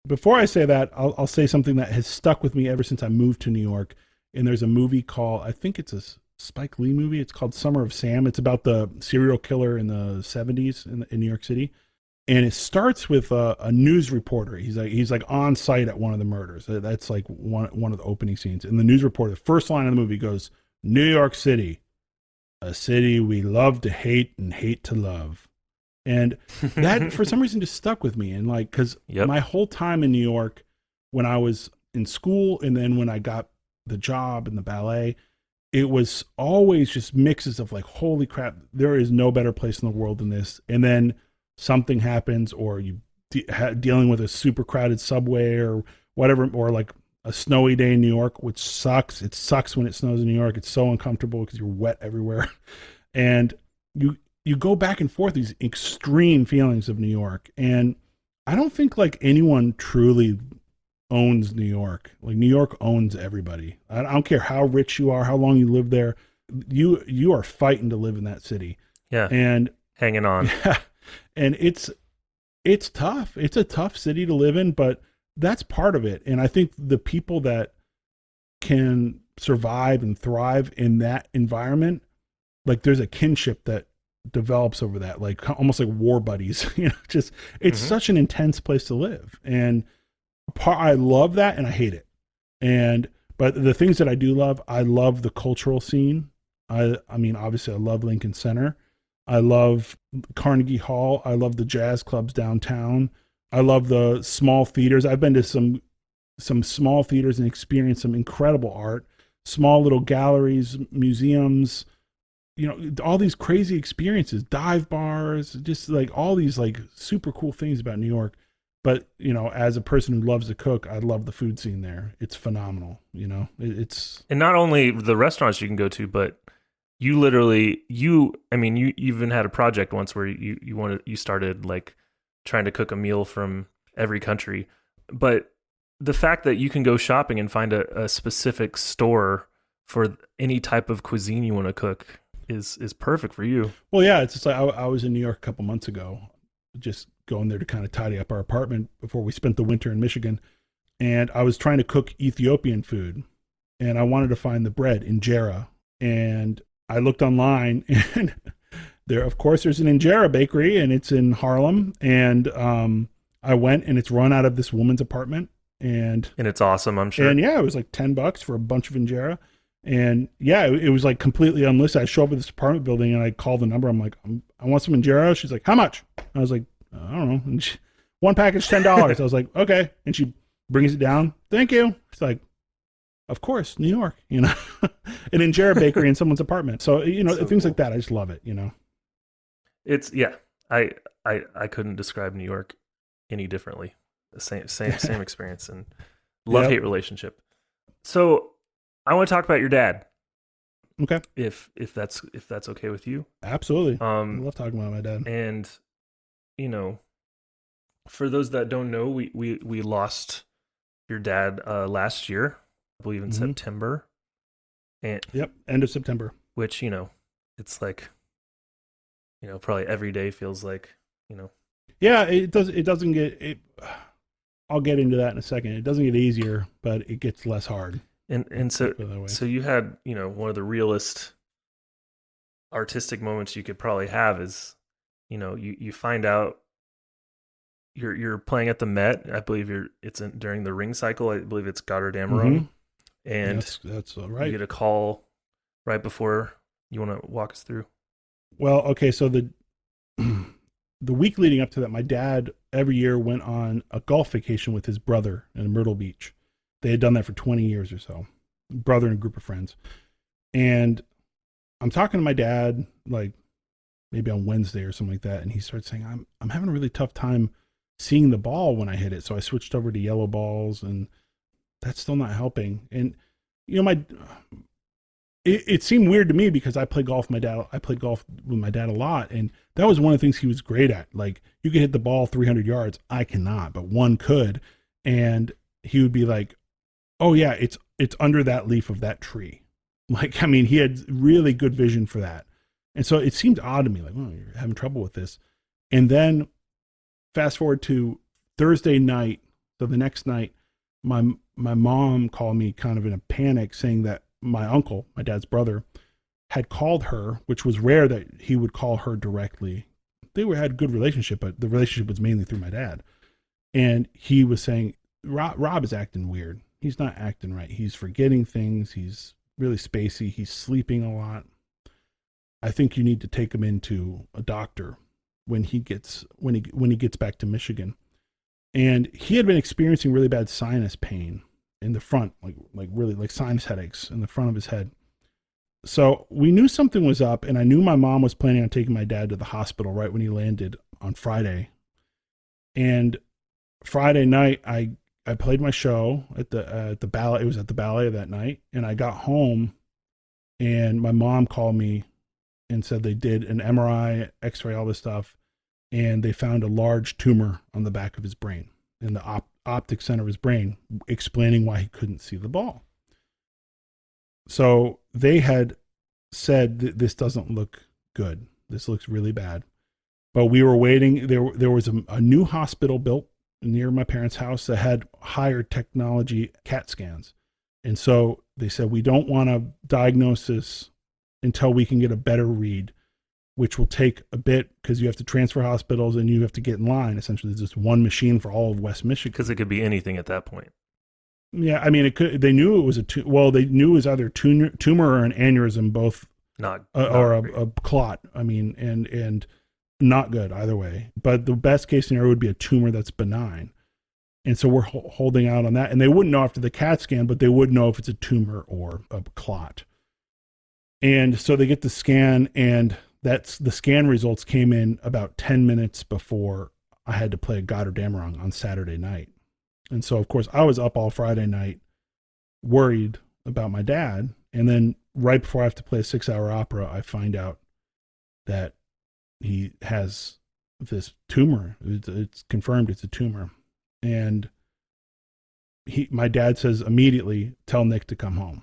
before I say that, I'll say something that has stuck with me ever since I moved to New York. And there's a movie called, I think it's a Spike Lee movie. It's called Summer of Sam. It's about the serial killer in the 70s in New York City. And it starts with a news reporter. He's like on site at one of the murders. That's like one of the opening scenes. And the news reporter, the first line of the movie goes, "New York City, a city we love to hate and hate to love." And that for some reason just stuck with me. And like, because my whole time in New York, when I was in school and then when I got the job in the ballet, it was always just mixes of like, holy crap, there is no better place in the world than this. And then something happens, or you dealing with a super crowded subway or whatever, or like a snowy day in New York, which sucks. It sucks when it snows in New York. It's so uncomfortable because you're wet everywhere. And you go back and forth these extreme feelings of New York. And I don't think like anyone truly owns New York. Like New York owns everybody. I don't care how rich you are, how long you live there. You are fighting to live in that city. Yeah. And hanging on. Yeah. And it's tough. It's a tough city to live in, but that's part of it. And I think the people that can survive and thrive in that environment, like there's a kinship that develops over that, like almost like war buddies. It's such an intense place to live. And I love that and I hate it. But the things that I do love, I love the cultural scene. I mean, obviously I love Lincoln Center. I love Carnegie Hall. I love the jazz clubs downtown. I love the small theaters. I've been to some small theaters and experienced some incredible art, small little galleries, museums, all these crazy experiences, dive bars, just like all these like super cool things about New York. But, as a person who loves to cook, I love the food scene there. It's phenomenal. It's. And not only the restaurants you can go to, but you even had a project once where you started like trying to cook a meal from every country. But the fact that you can go shopping and find a specific store for any type of cuisine you want to cook is perfect for you. Well, yeah, it's just like I was in New York a couple months ago, just going there to kind of tidy up our apartment before we spent the winter in Michigan. And I was trying to cook Ethiopian food, and I wanted to find the bread, injera. And I looked online, and there's an injera bakery, and it's in Harlem. And I went, and it's run out of this woman's apartment. And it's awesome, I'm sure. And yeah, it was like $10 for a bunch of injera. And yeah, it was like completely unlisted. I show up at this apartment building and I call the number. I'm like, I want some injera. She's like, how much? I was like, I don't know. And one package, $10. I was like, okay. And she brings it down. Thank you. She's like, of course, New York, an injera bakery in someone's apartment. So, so things cool. Like that. I just love it, It's, yeah, I couldn't describe New York any differently. The same experience and love-hate relationship. So I want to talk about your dad. Okay. if that's okay with you. Absolutely. I love talking about my dad. And for those that don't know, we lost your dad last year, I believe in September. And yep, end of September. Which, it's like, probably every day feels like, Yeah, it doesn't get it. I'll get into that in a second. It doesn't get easier, but it gets less hard. And so you had, one of the realest artistic moments you could probably have is, you find out you're playing at the Met. I believe it's during the ring cycle. I believe it's Goddard Dameron. And that's right. You get a call right before. You want to walk us through? Well, okay, so the week leading up to that, my dad every year went on a golf vacation with his brother in Myrtle Beach. They had done that for 20 years or so, brother and a group of friends. And I'm talking to my dad, like maybe on Wednesday or something like that, and he starts saying, I'm having a really tough time seeing the ball when I hit it. So I switched over to yellow balls, and that's still not helping. And it seemed weird to me because I play golf with my dad. I played golf with my dad a lot, and that was one of the things he was great at. Like, you could hit the ball 300 yards. I cannot, but one could. And he would be like, oh yeah, it's under that leaf of that tree. Like, I mean, he had really good vision for that. And so it seemed odd to me, like, oh, you're having trouble with this. And then fast forward to Thursday night. So the next night, my mom called me kind of in a panic, saying that my uncle, my dad's brother, had called her, which was rare that he would call her directly. They had a good relationship, but the relationship was mainly through my dad. And he was saying, Rob is acting weird. He's not acting right. He's forgetting things. He's really spacey. He's sleeping a lot. I think you need to take him into a doctor when he gets back to Michigan. And he had been experiencing really bad sinus pain in the front, like really like sinus headaches in the front of his head. So we knew something was up, and I knew my mom was planning on taking my dad to the hospital right when he landed on Friday. And Friday night, I played my show at the ballet. It was at the ballet that night, and I got home, and my mom called me and said they did an MRI, X-ray, all this stuff, and they found a large tumor on the back of his brain, in the optic center of his brain, explaining why he couldn't see the ball. So they had said this doesn't look good. This looks really bad. But we were waiting. There was a new hospital built near my parents' house that had higher technology CAT scans. And so they said, we don't want to diagnose this until we can get a better read, which will take a bit because you have to transfer hospitals and you have to get in line. Essentially, there's just one machine for all of West Michigan. Because it could be anything at that point. Yeah, I mean, it could. They knew it was they knew it was either tumor or an aneurysm, both not or a clot. I mean, and not good either way. But the best case scenario would be a tumor that's benign. And so we're holding out on that. And they wouldn't know after the CAT scan, but they would know if it's a tumor or a clot. And so they get the scan, and the scan results came in about 10 minutes before I had to play Goddard Dameron on Saturday night. And so, of course, I was up all Friday night worried about my dad. And then right before I have to play a 6-hour opera, I find out that he has this tumor. It's confirmed it's a tumor. And my dad says immediately, tell Nick to come home.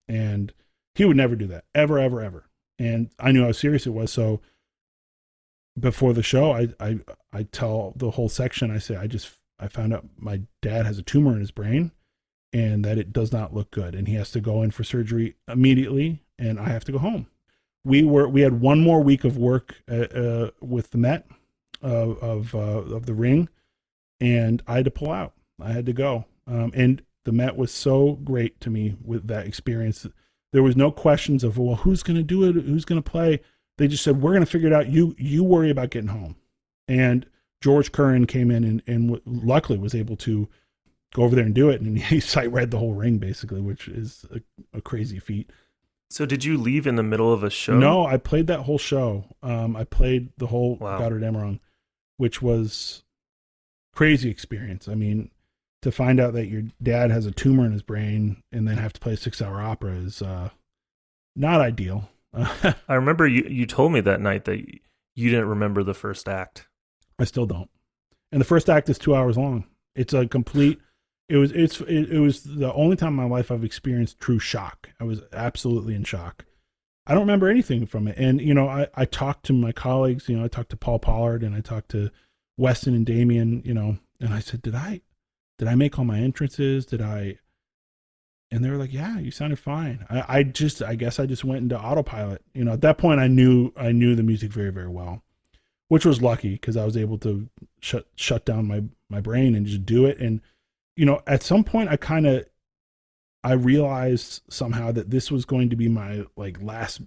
And he would never do that, ever, ever, ever. And I knew how serious it was. So before the show, I tell the whole section, I say, I found out my dad has a tumor in his brain and that it does not look good. And he has to go in for surgery immediately, and I have to go home. We had one more week of work with the Met of the ring, and I had to pull out. I had to go. And the Met was so great to me with that experience. There was no questions of, well, who's going to do it? Who's going to play? They just said, we're going to figure it out. You worry about getting home. And George Curran came in and luckily was able to go over there and do it. And he sight read the whole ring, basically, which is a crazy feat. So did you leave in the middle of a show? No, I played that whole show. I played the whole Goddard Dameron, which was crazy experience. I mean, to find out that your dad has a tumor in his brain and then have to play a 6-hour opera is not ideal. I remember you told me that night that you didn't remember the first act. I still don't. And the first act is 2 hours long. It's a complete. It was the only time in my life I've experienced true shock. I was absolutely in shock. I don't remember anything from it. And, I talked to my colleagues, I talked to Paul Pollard and I talked to Weston and Damien, and I said, did I make all my entrances? And they were like, yeah, you sounded fine. I guess I just went into autopilot. At that point I knew the music very, very well, which was lucky because I was able to shut down my brain and just do it. And, at some point I realized somehow that this was going to be my last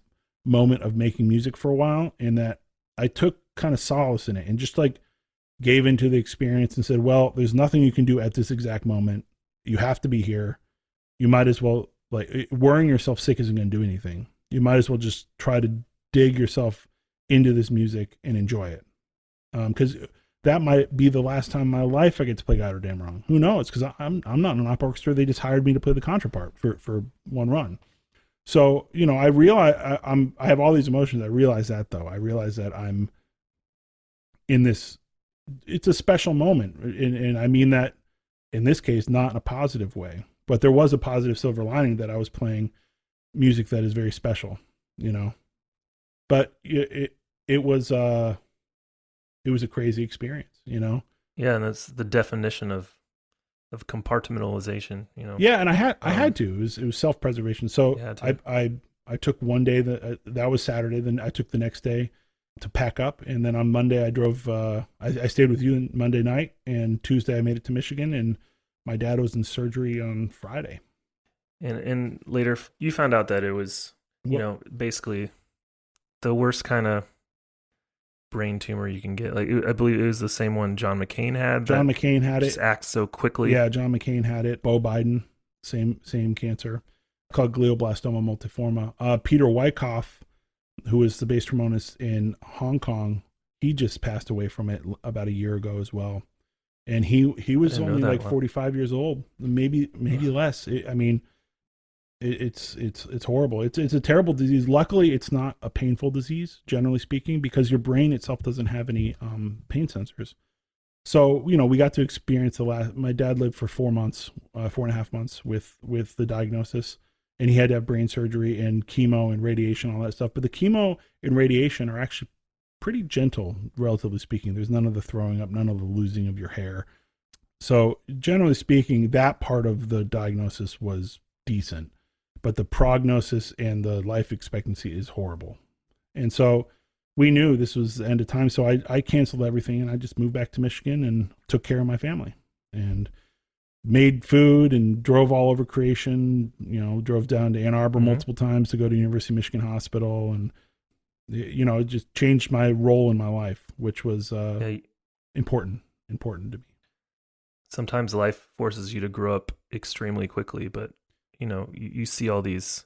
moment of making music for a while, and that I took kind of solace in it and just gave into the experience and said, well, there's nothing you can do at this exact moment. You have to be here. You might as well, worrying yourself sick isn't going to do anything. You might as well just try to dig yourself into this music and enjoy it. Because that might be the last time in my life I get to play God or Damn Wrong. Who knows? Because I'm not in an opera orchestra. They just hired me to play the contrapart for one run. So, I realize I have all these emotions. I realize that, though. I realize that I'm in this. It's a special moment. And I mean that in this case, not in a positive way. But there was a positive silver lining that I was playing music that is very special, But it was a crazy experience, Yeah, and that's the definition of compartmentalization, Yeah, and I had to. It was self-preservation. So I took one day that was Saturday. Then I took the next day to pack up, and then on Monday I drove. I stayed with you Monday night, and Tuesday I made it to Michigan, and my dad was in surgery on Friday. And later you found out that it was, basically the worst kind of brain tumor you can get. I believe it was the same one John McCain had. John McCain had it. Just acts so quickly. Yeah, John McCain had it. Beau Biden, same cancer, called glioblastoma multiforme. Peter Wyckoff, who was the bass trombonist in Hong Kong, he just passed away from it about a year ago as well. And he was only 45 years old, maybe less. It's horrible. It's a terrible disease. Luckily, it's not a painful disease, generally speaking, because your brain itself doesn't have any pain sensors. So, we got to experience my dad lived for 4.5 months with the diagnosis, and he had to have brain surgery and chemo and radiation, all that stuff. But the chemo and radiation are actually pretty gentle, relatively speaking. There's none of the throwing up, none of the losing of your hair. So generally speaking, that part of the diagnosis was decent, but the prognosis and the life expectancy is horrible. And so we knew this was the end of time. So I canceled everything and I just moved back to Michigan and took care of my family and made food and drove all over Creation, drove down to Ann Arbor multiple times to go to University of Michigan Hospital. And, it just changed my role in my life, which was important to me. Sometimes life forces you to grow up extremely quickly, but you see all these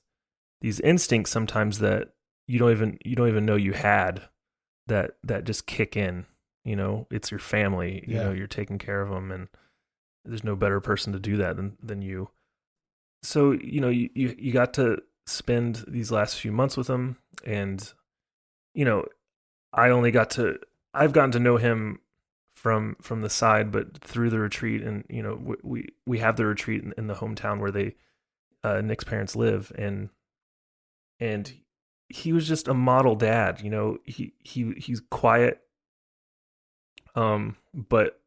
instincts sometimes that you don't even know you had that just kick in. It's your family. You're taking care of them, and there's no better person to do that than you. So you got to spend these last few months with them, and I've gotten to know him from the side, but through the retreat, and we have the retreat in the hometown where Nick's parents live, and he was just a model dad. He's quiet, but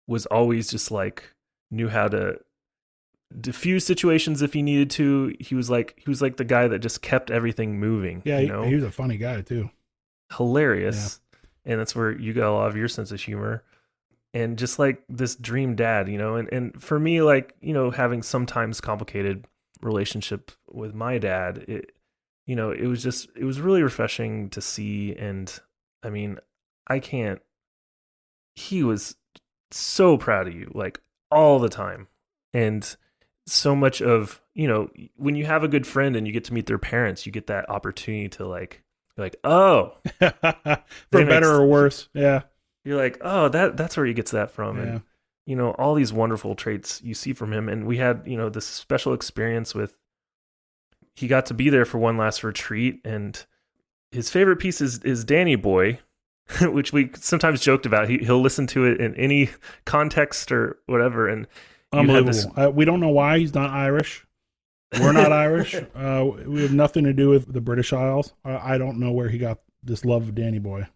was always just knew how to diffuse situations if he needed to. He was like the guy that just kept everything moving. Yeah, he was a funny guy too. Hilarious. Yeah. And that's where you got a lot of your sense of humor. And just this dream dad, and for me, having sometimes complicated relationship with my dad, it was really refreshing to see. And he was so proud of you, all the time. And so much of, when you have a good friend and you get to meet their parents, you get that opportunity to oh, for better or worse. Yeah. You're that's where he gets that from. Yeah. And, all these wonderful traits you see from him. And we had, this special experience with, he got to be there for one last retreat, and his favorite piece is Danny Boy, which we sometimes joked about. He'll listen to it in any context or whatever. And unbelievable. We don't know why he's not Irish. We're not Irish. We have nothing to do with the British Isles. I don't know where he got this love of Danny Boy.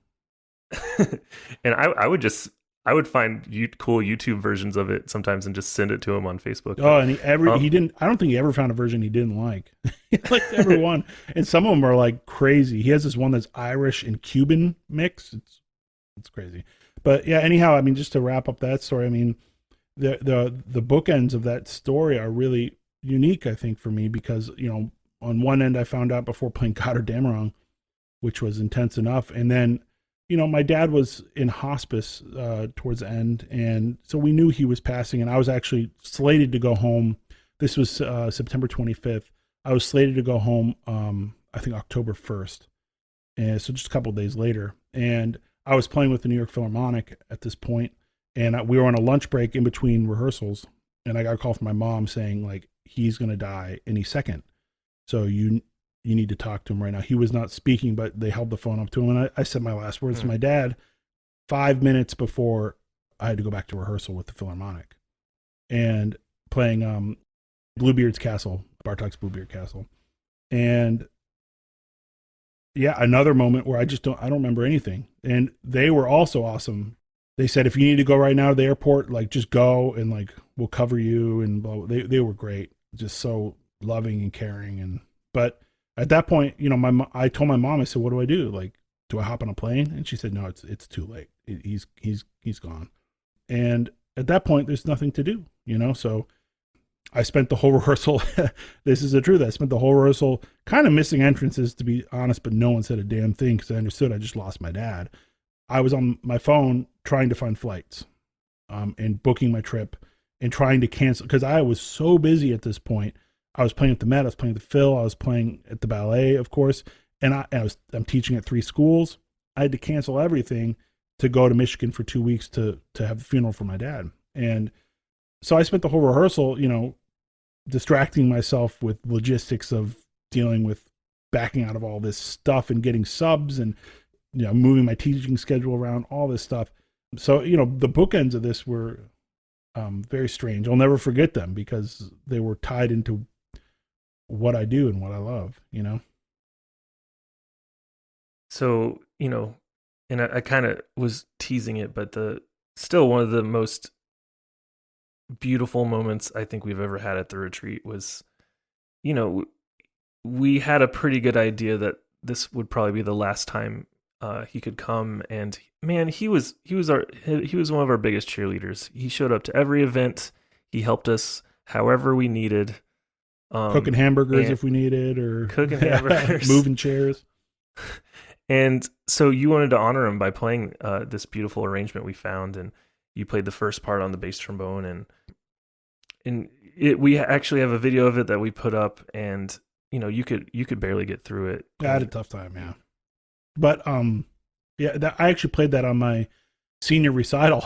And I would find cool YouTube versions of it sometimes and just send it to him on Facebook. Oh, and he didn't. I don't think he ever found a version he didn't like. He liked every one, and some of them are like crazy. He has this one that's Irish and Cuban mix. It's crazy. But yeah, anyhow, I mean, just to wrap up that story, I mean, the bookends of that story are really unique, I think, for me, because, you know, on one end I found out before playing Goddardammerung, which was intense enough, and then, you know, my dad was in hospice towards the end, and so we knew he was passing, and I was actually slated to go home. This was September 25th. I was slated to go home, I think October 1st, and so just a couple of days later, and I was playing with the New York Philharmonic at this point, and we were on a lunch break in between rehearsals, and I got a call from my mom saying, like, he's going to die any second, so you need to talk to him right now. He was not speaking, but they held the phone up to him, and I said my last words to my dad 5 minutes before I had to go back to rehearsal with the Philharmonic and playing Bluebeard's Castle, Bartók's Bluebeard Castle. And yeah, another moment where I don't remember anything. And they were also awesome. They said, if you need to go right now to the airport, like, just go, and like, we'll cover you. And they were great, just so loving and caring. But at that point, you know, I told my mom, I said, what do I do? Like, do I hop on a plane? And she said, no, it's too late. He's gone. And at that point, there's nothing to do, you know? So I spent the whole rehearsal. This is the truth. I spent the whole rehearsal kind of missing entrances, to be honest, but no one said a damn thing because I understood I just lost my dad. I was on my phone trying to find flights, and booking my trip and trying to cancel, because I was so busy at this point. I was playing at the Met, I was playing at the Phil, I was playing at the ballet, of course, and I'm teaching at 3 schools. I had to cancel everything to go to Michigan for 2 weeks to have the funeral for my dad. And so I spent the whole rehearsal, you know, distracting myself with logistics of dealing with backing out of all this stuff and getting subs and, you know, moving my teaching schedule around, all this stuff. So, you know, the bookends of this were very strange. I'll never forget them because they were tied into what I do and what I love, you know? So, you know, and I kind of was teasing it, but still one of the most beautiful moments I think we've ever had at the retreat was, you know, we had a pretty good idea that this would probably be the last time he could come, and man, he was one of our biggest cheerleaders. He showed up to every event. He helped us however we needed, cooking hamburgers if we needed, or cooking hamburgers, moving chairs. And so you wanted to honor him by playing this beautiful arrangement we found, and you played the first part on the bass trombone, and we actually have a video of it that we put up, and you know, you could barely get through it. I had a tough time, yeah. But yeah, I actually played that on my senior recital.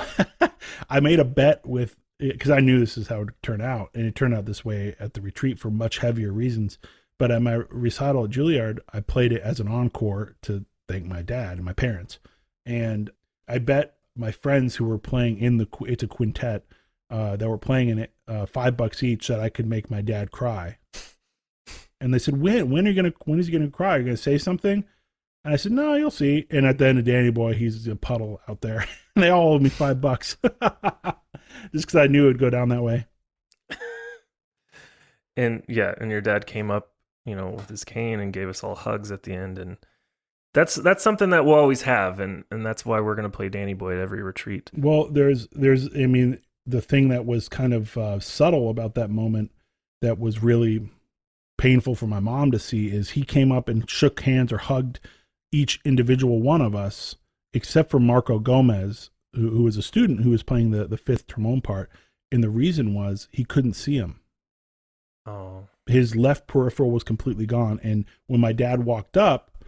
I made a bet with, because I knew this is how it would turn out, and it turned out this way at the retreat for much heavier reasons. But at my recital at Juilliard, I played it as an encore to thank my dad and my parents. And I bet my friends who were playing it's a quintet, that were playing in it, $5 each, that I could make my dad cry. And they said, when is he gonna cry? Are you gonna say something? And I said, no, you'll see. And at the end of Danny Boy, he's a puddle out there. And they all owed me $5. Just because I knew it would go down that way. And yeah, and your dad came up, you know, with his cane and gave us all hugs at the end. And that's something that we'll always have. And that's why we're going to play Danny Boy at every retreat. Well, there's, I mean, the thing that was kind of subtle about that moment that was really painful for my mom to see is he came up and shook hands or hugged each individual one of us, except for Marco Gomez, who was a student who was playing the fifth trombone part. And the reason was he couldn't see him. Oh. His left peripheral was completely gone. And when my dad walked up,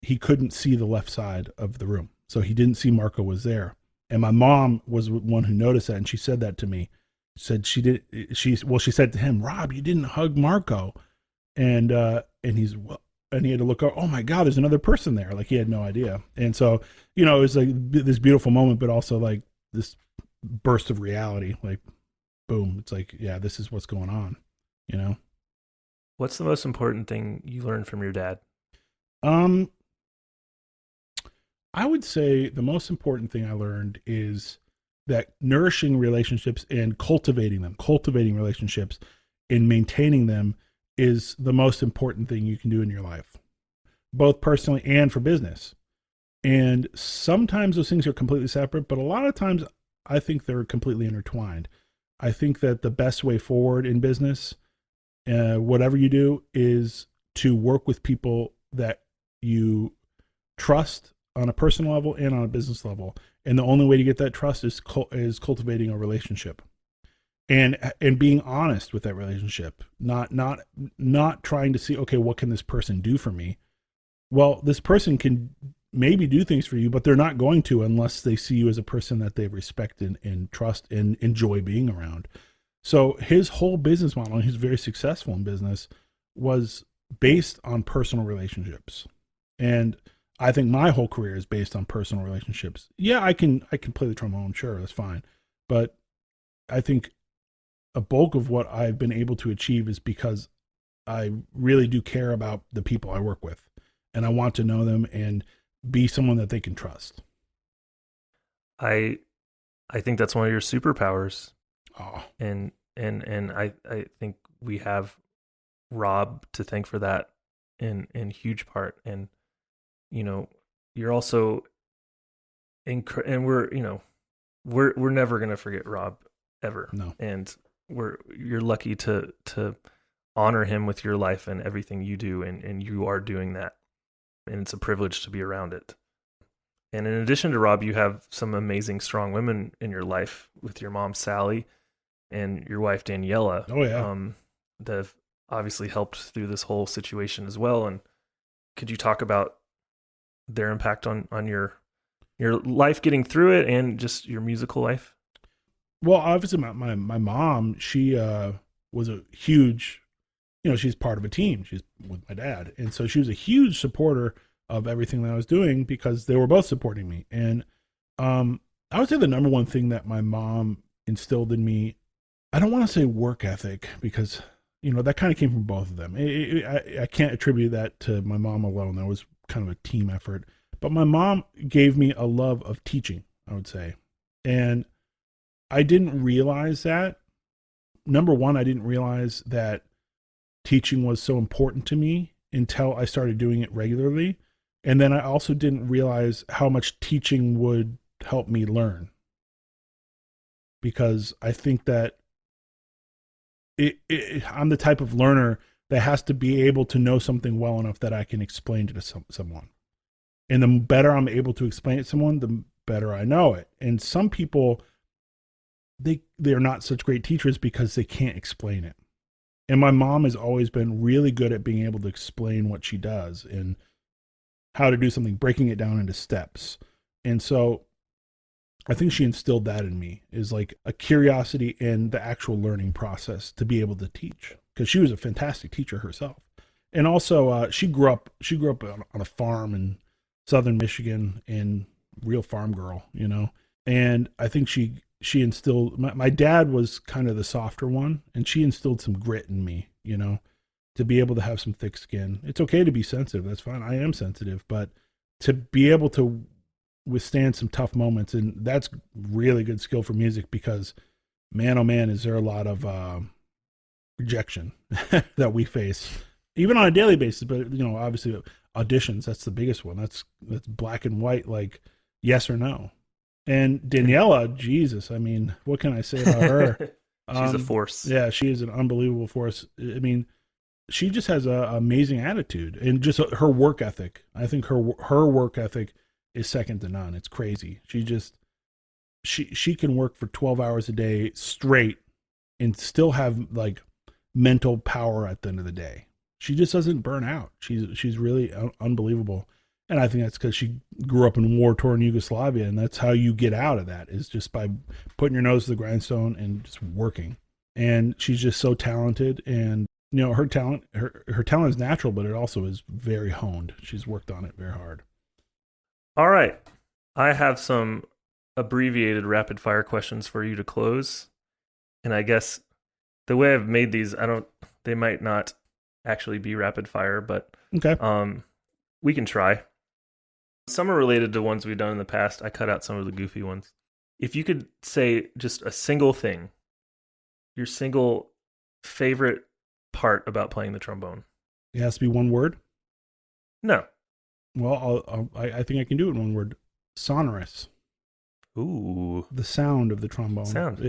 he couldn't see the left side of the room. So he didn't see Marco was there. And my mom was one who noticed that. And she said that to me. She said to him, Rob, you didn't hug Marco. And he's, well, and he had to look up, oh my God, there's another person there. Like he had no idea. And so, you know, it was like this beautiful moment, but also like this burst of reality, like boom. It's like, yeah, this is what's going on, you know? What's the most important thing you learned from your dad? I would say the most important thing I learned is that nourishing relationships and cultivating relationships and maintaining them is the most important thing you can do in your life, both personally and for business. And sometimes those things are completely separate, but a lot of times I think they're completely intertwined. I think that the best way forward in business, whatever you do, is to work with people that you trust on a personal level and on a business level. And the only way to get that trust is cultivating a relationship and being honest with that relationship, not trying to see, okay, what can this person do for me? Well, this person can maybe do things for you, but they're not going to unless they see you as a person that they respect and trust and enjoy being around. So his whole business model, and he's very successful in business, was based on personal relationships. And I think my whole career is based on personal relationships. Yeah, I can play the trombone, sure, that's fine. But I think a bulk of what I've been able to achieve is because I really do care about the people I work with, and I want to know them and be someone that they can trust. I think that's one of your superpowers. Oh, And I think we have Rob to thank for that in huge part. And you know, you're also and we're, you know, we're never going to forget Rob ever. No. And you're lucky to honor him with your life and everything you do, and you are doing that. And it's a privilege to be around it. And in addition to Rob, you have some amazing, strong women in your life with your mom, Sally, and your wife, Daniela. Oh, yeah. That have obviously helped through this whole situation as well. And could you talk about their impact on your life getting through it and just your musical life? Well, obviously my mom, she was a huge, you know, she's part of a team. She's with my dad. And so she was a huge supporter of everything that I was doing because they were both supporting me. And I would say the number one thing that my mom instilled in me, I don't want to say work ethic because, you know, that kind of came from both of them. I can't attribute that to my mom alone. That was kind of a team effort. But my mom gave me a love of teaching, I would say. And I didn't realize that. Number one, I didn't realize that teaching was so important to me until I started doing it regularly. And then I also didn't realize how much teaching would help me learn. Because I think that I'm the type of learner that has to be able to know something well enough that I can explain it to someone. And the better I'm able to explain it to someone, the better I know it. And some people, they're not such great teachers because they can't explain it. And my mom has always been really good at being able to explain what she does and how to do something, breaking it down into steps. And so I think she instilled that in me, is like a curiosity in the actual learning process to be able to teach, because she was a fantastic teacher herself. And also she grew up on a farm in southern Michigan, and real farm girl, you know. And I think she instilled, my dad was kind of the softer one, and she instilled some grit in me, you know, to be able to have some thick skin. It's okay to be sensitive. That's fine. I am sensitive, but to be able to withstand some tough moments, and that's really good skill for music, because man, oh man, is there a lot of rejection that we face, even on a daily basis. But, you know, obviously auditions, that's the biggest one. That's black and white, like yes or no. And Daniela, Jesus, I mean, what can I say about her? She's a force. Yeah, she is an unbelievable force. I mean, she just has an amazing attitude, and just her work ethic. I think her work ethic is second to none. It's crazy. She can work for 12 hours a day straight and still have like mental power at the end of the day. She just doesn't burn out. She's really unbelievable. And I think that's because she grew up in war-torn Yugoslavia, and that's how you get out of that, is just by putting your nose to the grindstone and just working. And she's just so talented, and her talent, her talent is natural, but it also is very honed. She's worked on it very hard. All right. I have some abbreviated rapid fire questions for you to close. And I guess the way I've made these, they might not actually be rapid fire, but Okay. We can try. Some are related to ones we've done in the past. I cut out some of the goofy ones. If you could say just a single thing, your single favorite part about playing the trombone. It has to be one word. No. Well, I think I can do it in one word. Sonorous. Ooh. The sound of the trombone. Sound.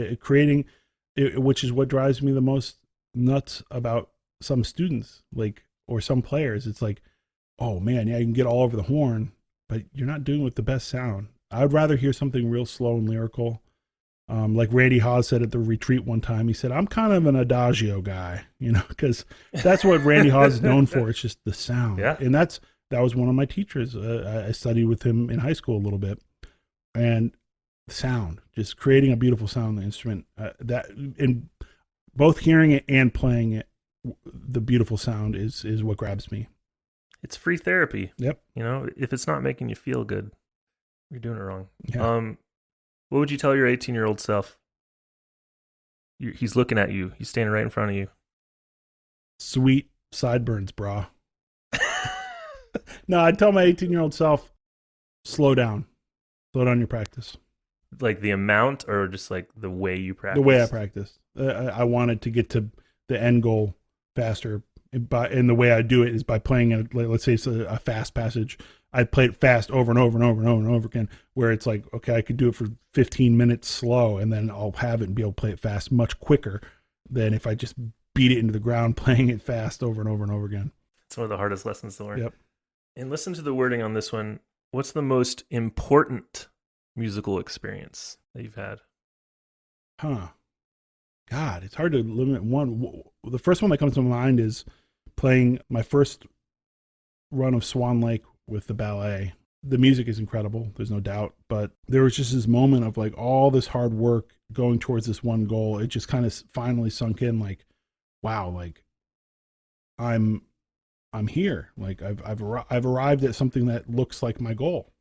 Which is what drives me the most nuts about some students, or some players. It's like, oh man, yeah, you can get all over the horn, but you're not doing it with the best sound. I'd rather hear something real slow and lyrical. Like Randy Hawes said at the retreat one time, he said, I'm kind of an adagio guy, because that's what Randy Hawes is known for. It's just the sound. Yeah. And that was one of my teachers. I studied with him in high school a little bit. And sound, just creating a beautiful sound on the instrument, that in both hearing it and playing it, the beautiful sound is what grabs me. It's free therapy. Yep. If it's not making you feel good, you're doing it wrong. Yeah. What would you tell your 18-year-old self? He's looking at you. He's standing right in front of you. Sweet sideburns, brah. No, I'd tell my 18-year-old self, slow down your practice. Like the amount, or just like the way you practice? The way I practice. I wanted to get to the end goal faster. And the way I do it is by playing let's say it's a fast passage. I play it fast over and over and over and over and over again, where it's like, okay, I could do it for 15 minutes slow, and then I'll have it and be able to play it fast much quicker than if I just beat it into the ground playing it fast over and over and over again. It's one of the hardest lessons to learn. Yep. And listen to the wording on this one. What's the most important musical experience that you've had? God, it's hard to limit one. The first one that comes to mind is playing my first run of Swan Lake with the ballet. The music is incredible, there's no doubt, but there was just this moment of like all this hard work going towards this one goal. It just kind of finally sunk in, like, wow, like I'm here. Like I've arrived at something that looks like my goal.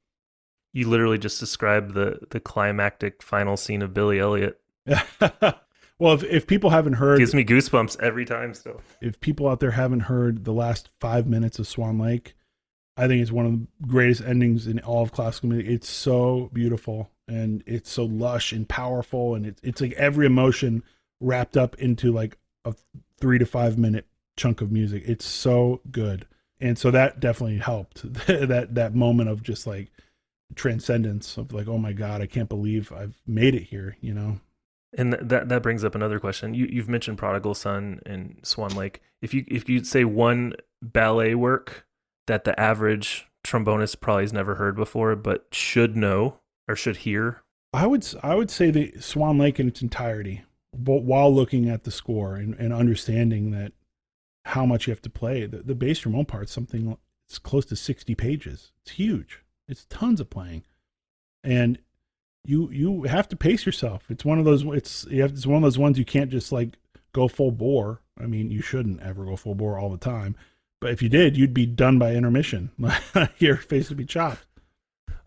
You literally just described the climactic final scene of Billy Elliot. Well, if people haven't heard, gives me goosebumps every time still. If people out there haven't heard the last 5 minutes of Swan Lake, I think it's one of the greatest endings in all of classical music. It's so beautiful, and it's so lush and powerful, and it's like every emotion wrapped up into like a 3 to 5 minute chunk of music. It's so good. And so that definitely helped. that moment of just like transcendence of like, oh my God, I can't believe I've made it here, And that brings up another question. You've mentioned Prodigal Son and Swan Lake. If you'd say one ballet work that the average trombonist probably has never heard before, but should know or should hear, I would say the Swan Lake in its entirety, but while looking at the score and understanding that how much you have to play. The bass trombone part's something, it's close to 60 pages. It's huge. It's tons of playing, and you have to pace yourself. It's one of those. It's one of those ones you can't just like go full bore. I mean, you shouldn't ever go full bore all the time. But if you did, you'd be done by intermission. Your face would be chopped.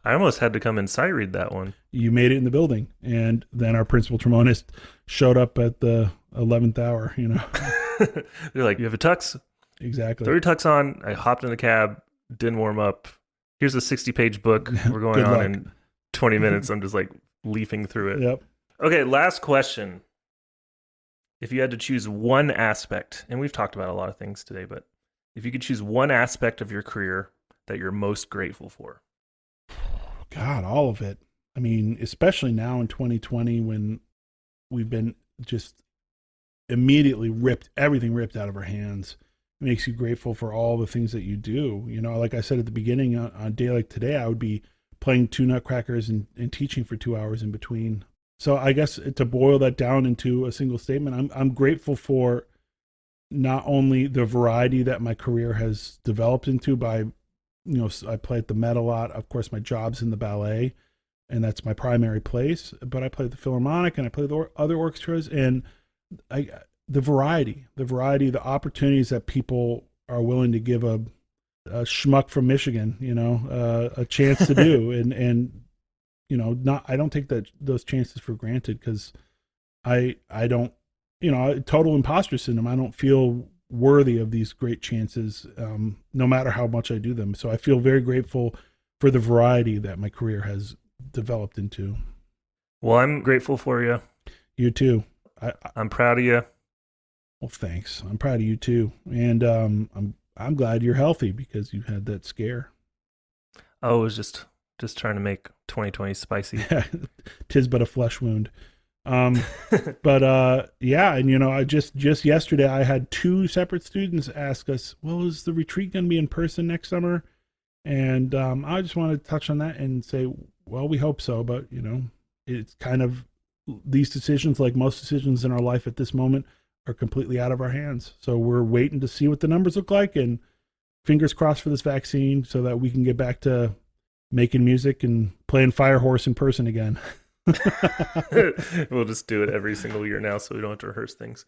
I almost had to come and sight read that one. You made it in the building, and then our principal trombonist showed up at the 11th hour. They're like, "You have a tux?" Exactly. Throw your tux on. I hopped in the cab, didn't warm up. Here's a 60-page book. We're going on in 20 minutes. I'm just like leafing through it. Yep. Okay, last question. If you had to choose one aspect, and we've talked about a lot of things today, but if you could choose one aspect of your career that you're most grateful for. God, all of it. I mean, especially now in 2020 when we've been just immediately everything ripped out of our hands. It makes you grateful for all the things that you do. Like I said at the beginning, on a day like today, I would be playing 2 nutcrackers and teaching for 2 hours in between. So I guess to boil that down into a single statement, I'm grateful for not only the variety that my career has developed into by, I play at the Met a lot. Of course, my job's in the ballet, and that's my primary place, but I play the Philharmonic and I play the other orchestras. And the variety, the opportunities that people are willing to give a schmuck from Michigan, a chance to do. And, I don't take those chances for granted, because I don't, total imposter syndrome. I don't feel worthy of these great chances, no matter how much I do them. So I feel very grateful for the variety that my career has developed into. Well, I'm grateful for you. You too. I'm proud of you. Well, thanks. I'm proud of you too. And I'm glad you're healthy, because you had that scare. Oh, I was just trying to make 2020 spicy. Tis but a flesh wound. But yeah, and I just yesterday I had 2 separate students ask us, well, is the retreat going to be in person next summer? And I just wanted to touch on that and say, well, we hope so, but it's kind of, these decisions, like most decisions in our life at this moment, are completely out of our hands. So we're waiting to see what the numbers look like, and fingers crossed for this vaccine, so that we can get back to making music and playing Firehorse in person again. We'll just do it every single year now, so we don't have to rehearse things.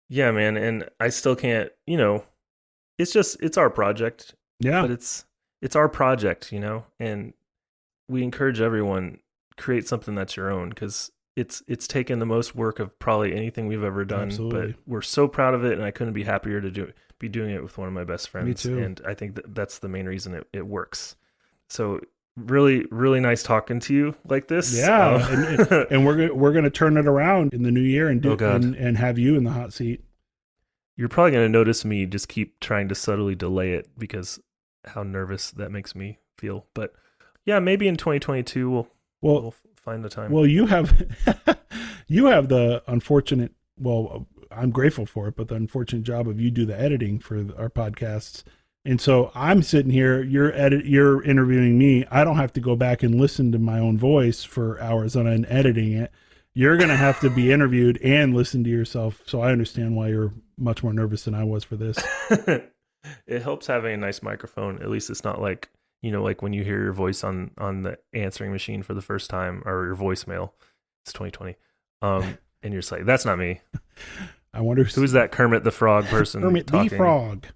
Yeah, man. And I still can't, it's our project. Yeah. But it's our project, and we encourage everyone, create something that's your own, because it's taken the most work of probably anything we've ever done. Absolutely. But we're so proud of it, and I couldn't be happier to be doing it with one of my best friends. Me too. And I think that's the main reason it works. So really, really nice talking to you like this. Yeah. And we're gonna turn it around in the new year and and have you in the hot seat. You're probably gonna notice me just keep trying to subtly delay it, because how nervous that makes me feel. But yeah, maybe in 2022 we'll find the time. Well, you have the unfortunate, well, I'm grateful for it, but the unfortunate job of you do the editing for our podcasts. And so I'm sitting here, you're interviewing me. I don't have to go back and listen to my own voice for hours on end editing it. You're going to have to be interviewed and listen to yourself. So I understand why you're much more nervous than I was for this. It helps having a nice microphone. At least it's not like, like when you hear your voice on the answering machine for the first time, or your voicemail. It's 2020. And you're just like, that's not me. I wonder who's that Kermit the Frog person. Kermit talking? the Frog.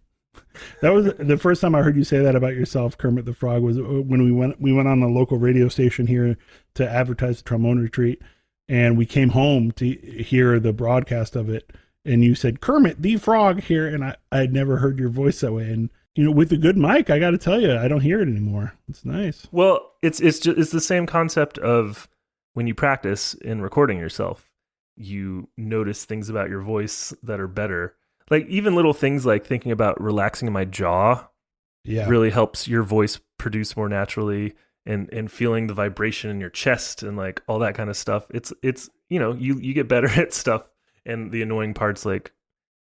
That was the first time I heard you say that about yourself, Kermit the Frog, was when we went on a local radio station here to advertise the trombone retreat, and we came home to hear the broadcast of it, and you said Kermit the Frog here, and I had never heard your voice that way. And with a good mic, I got to tell you, I don't hear it anymore. It's nice. Well, it's the same concept of when you practice in recording yourself, you notice things about your voice that are better. Like even little things like thinking about relaxing my jaw really helps your voice produce more naturally, and feeling the vibration in your chest and like all that kind of stuff. It's you get better at stuff, and the annoying parts, like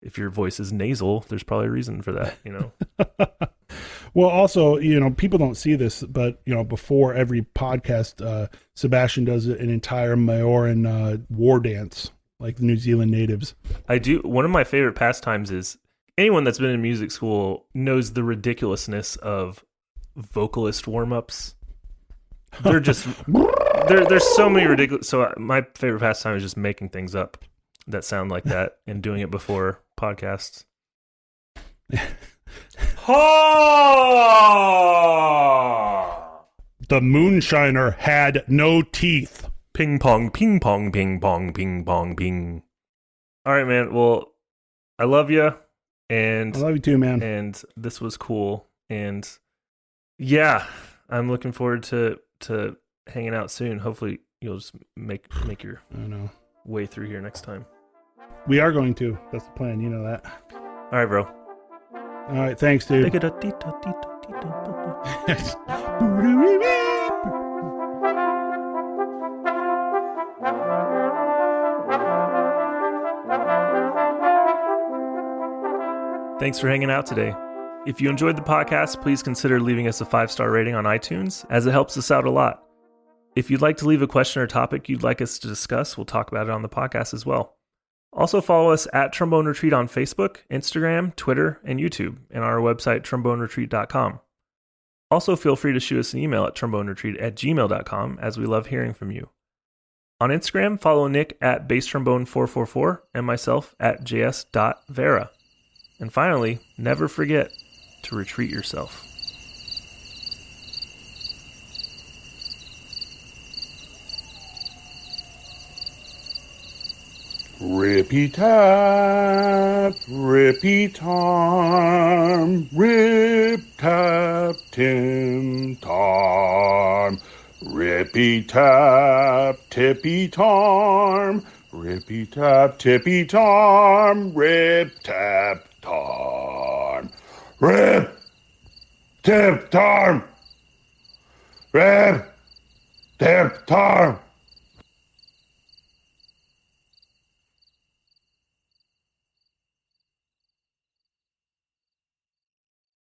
if your voice is nasal, there's probably a reason for that, Well, also, people don't see this, but before every podcast, Sebastian does an entire Maoran war dance, like the New Zealand natives. I do. One of my favorite pastimes is, anyone that's been in music school knows the ridiculousness of vocalist warm-ups. They're just there's so many ridiculous. So my favorite pastime is just making things up that sound like that and doing it before podcasts. The moonshiner had no teeth. Ping pong, ping pong, ping pong, ping pong, ping. All right, man. Well, I love you, and I love you too, man. And this was cool, and yeah, I'm looking forward to hanging out soon. Hopefully, you'll just make your way through here next time. We are going to. That's the plan. You know that. All right, bro. All right, thanks, dude. Thanks for hanging out today. If you enjoyed the podcast, please consider leaving us a 5-star rating on iTunes, as it helps us out a lot. If you'd like to leave a question or topic you'd like us to discuss, we'll talk about it on the podcast as well. Also follow us at Trombone Retreat on Facebook, Instagram, Twitter, and YouTube, and our website, tromboneretreat.com. Also feel free to shoot us an email at tromboneretreat@gmail.com, as we love hearing from you. On Instagram, follow Nick at basstrombone444 and myself at js.vera. And finally, never forget to retreat yourself. Rippy-tap, rippy-tom, rip-tap, tim-tom. Rippy-tap, tippy-tom, rippy-tap, tippy-tom, rip-tap-tom. Rip-tip-tom, rip-tip-tom.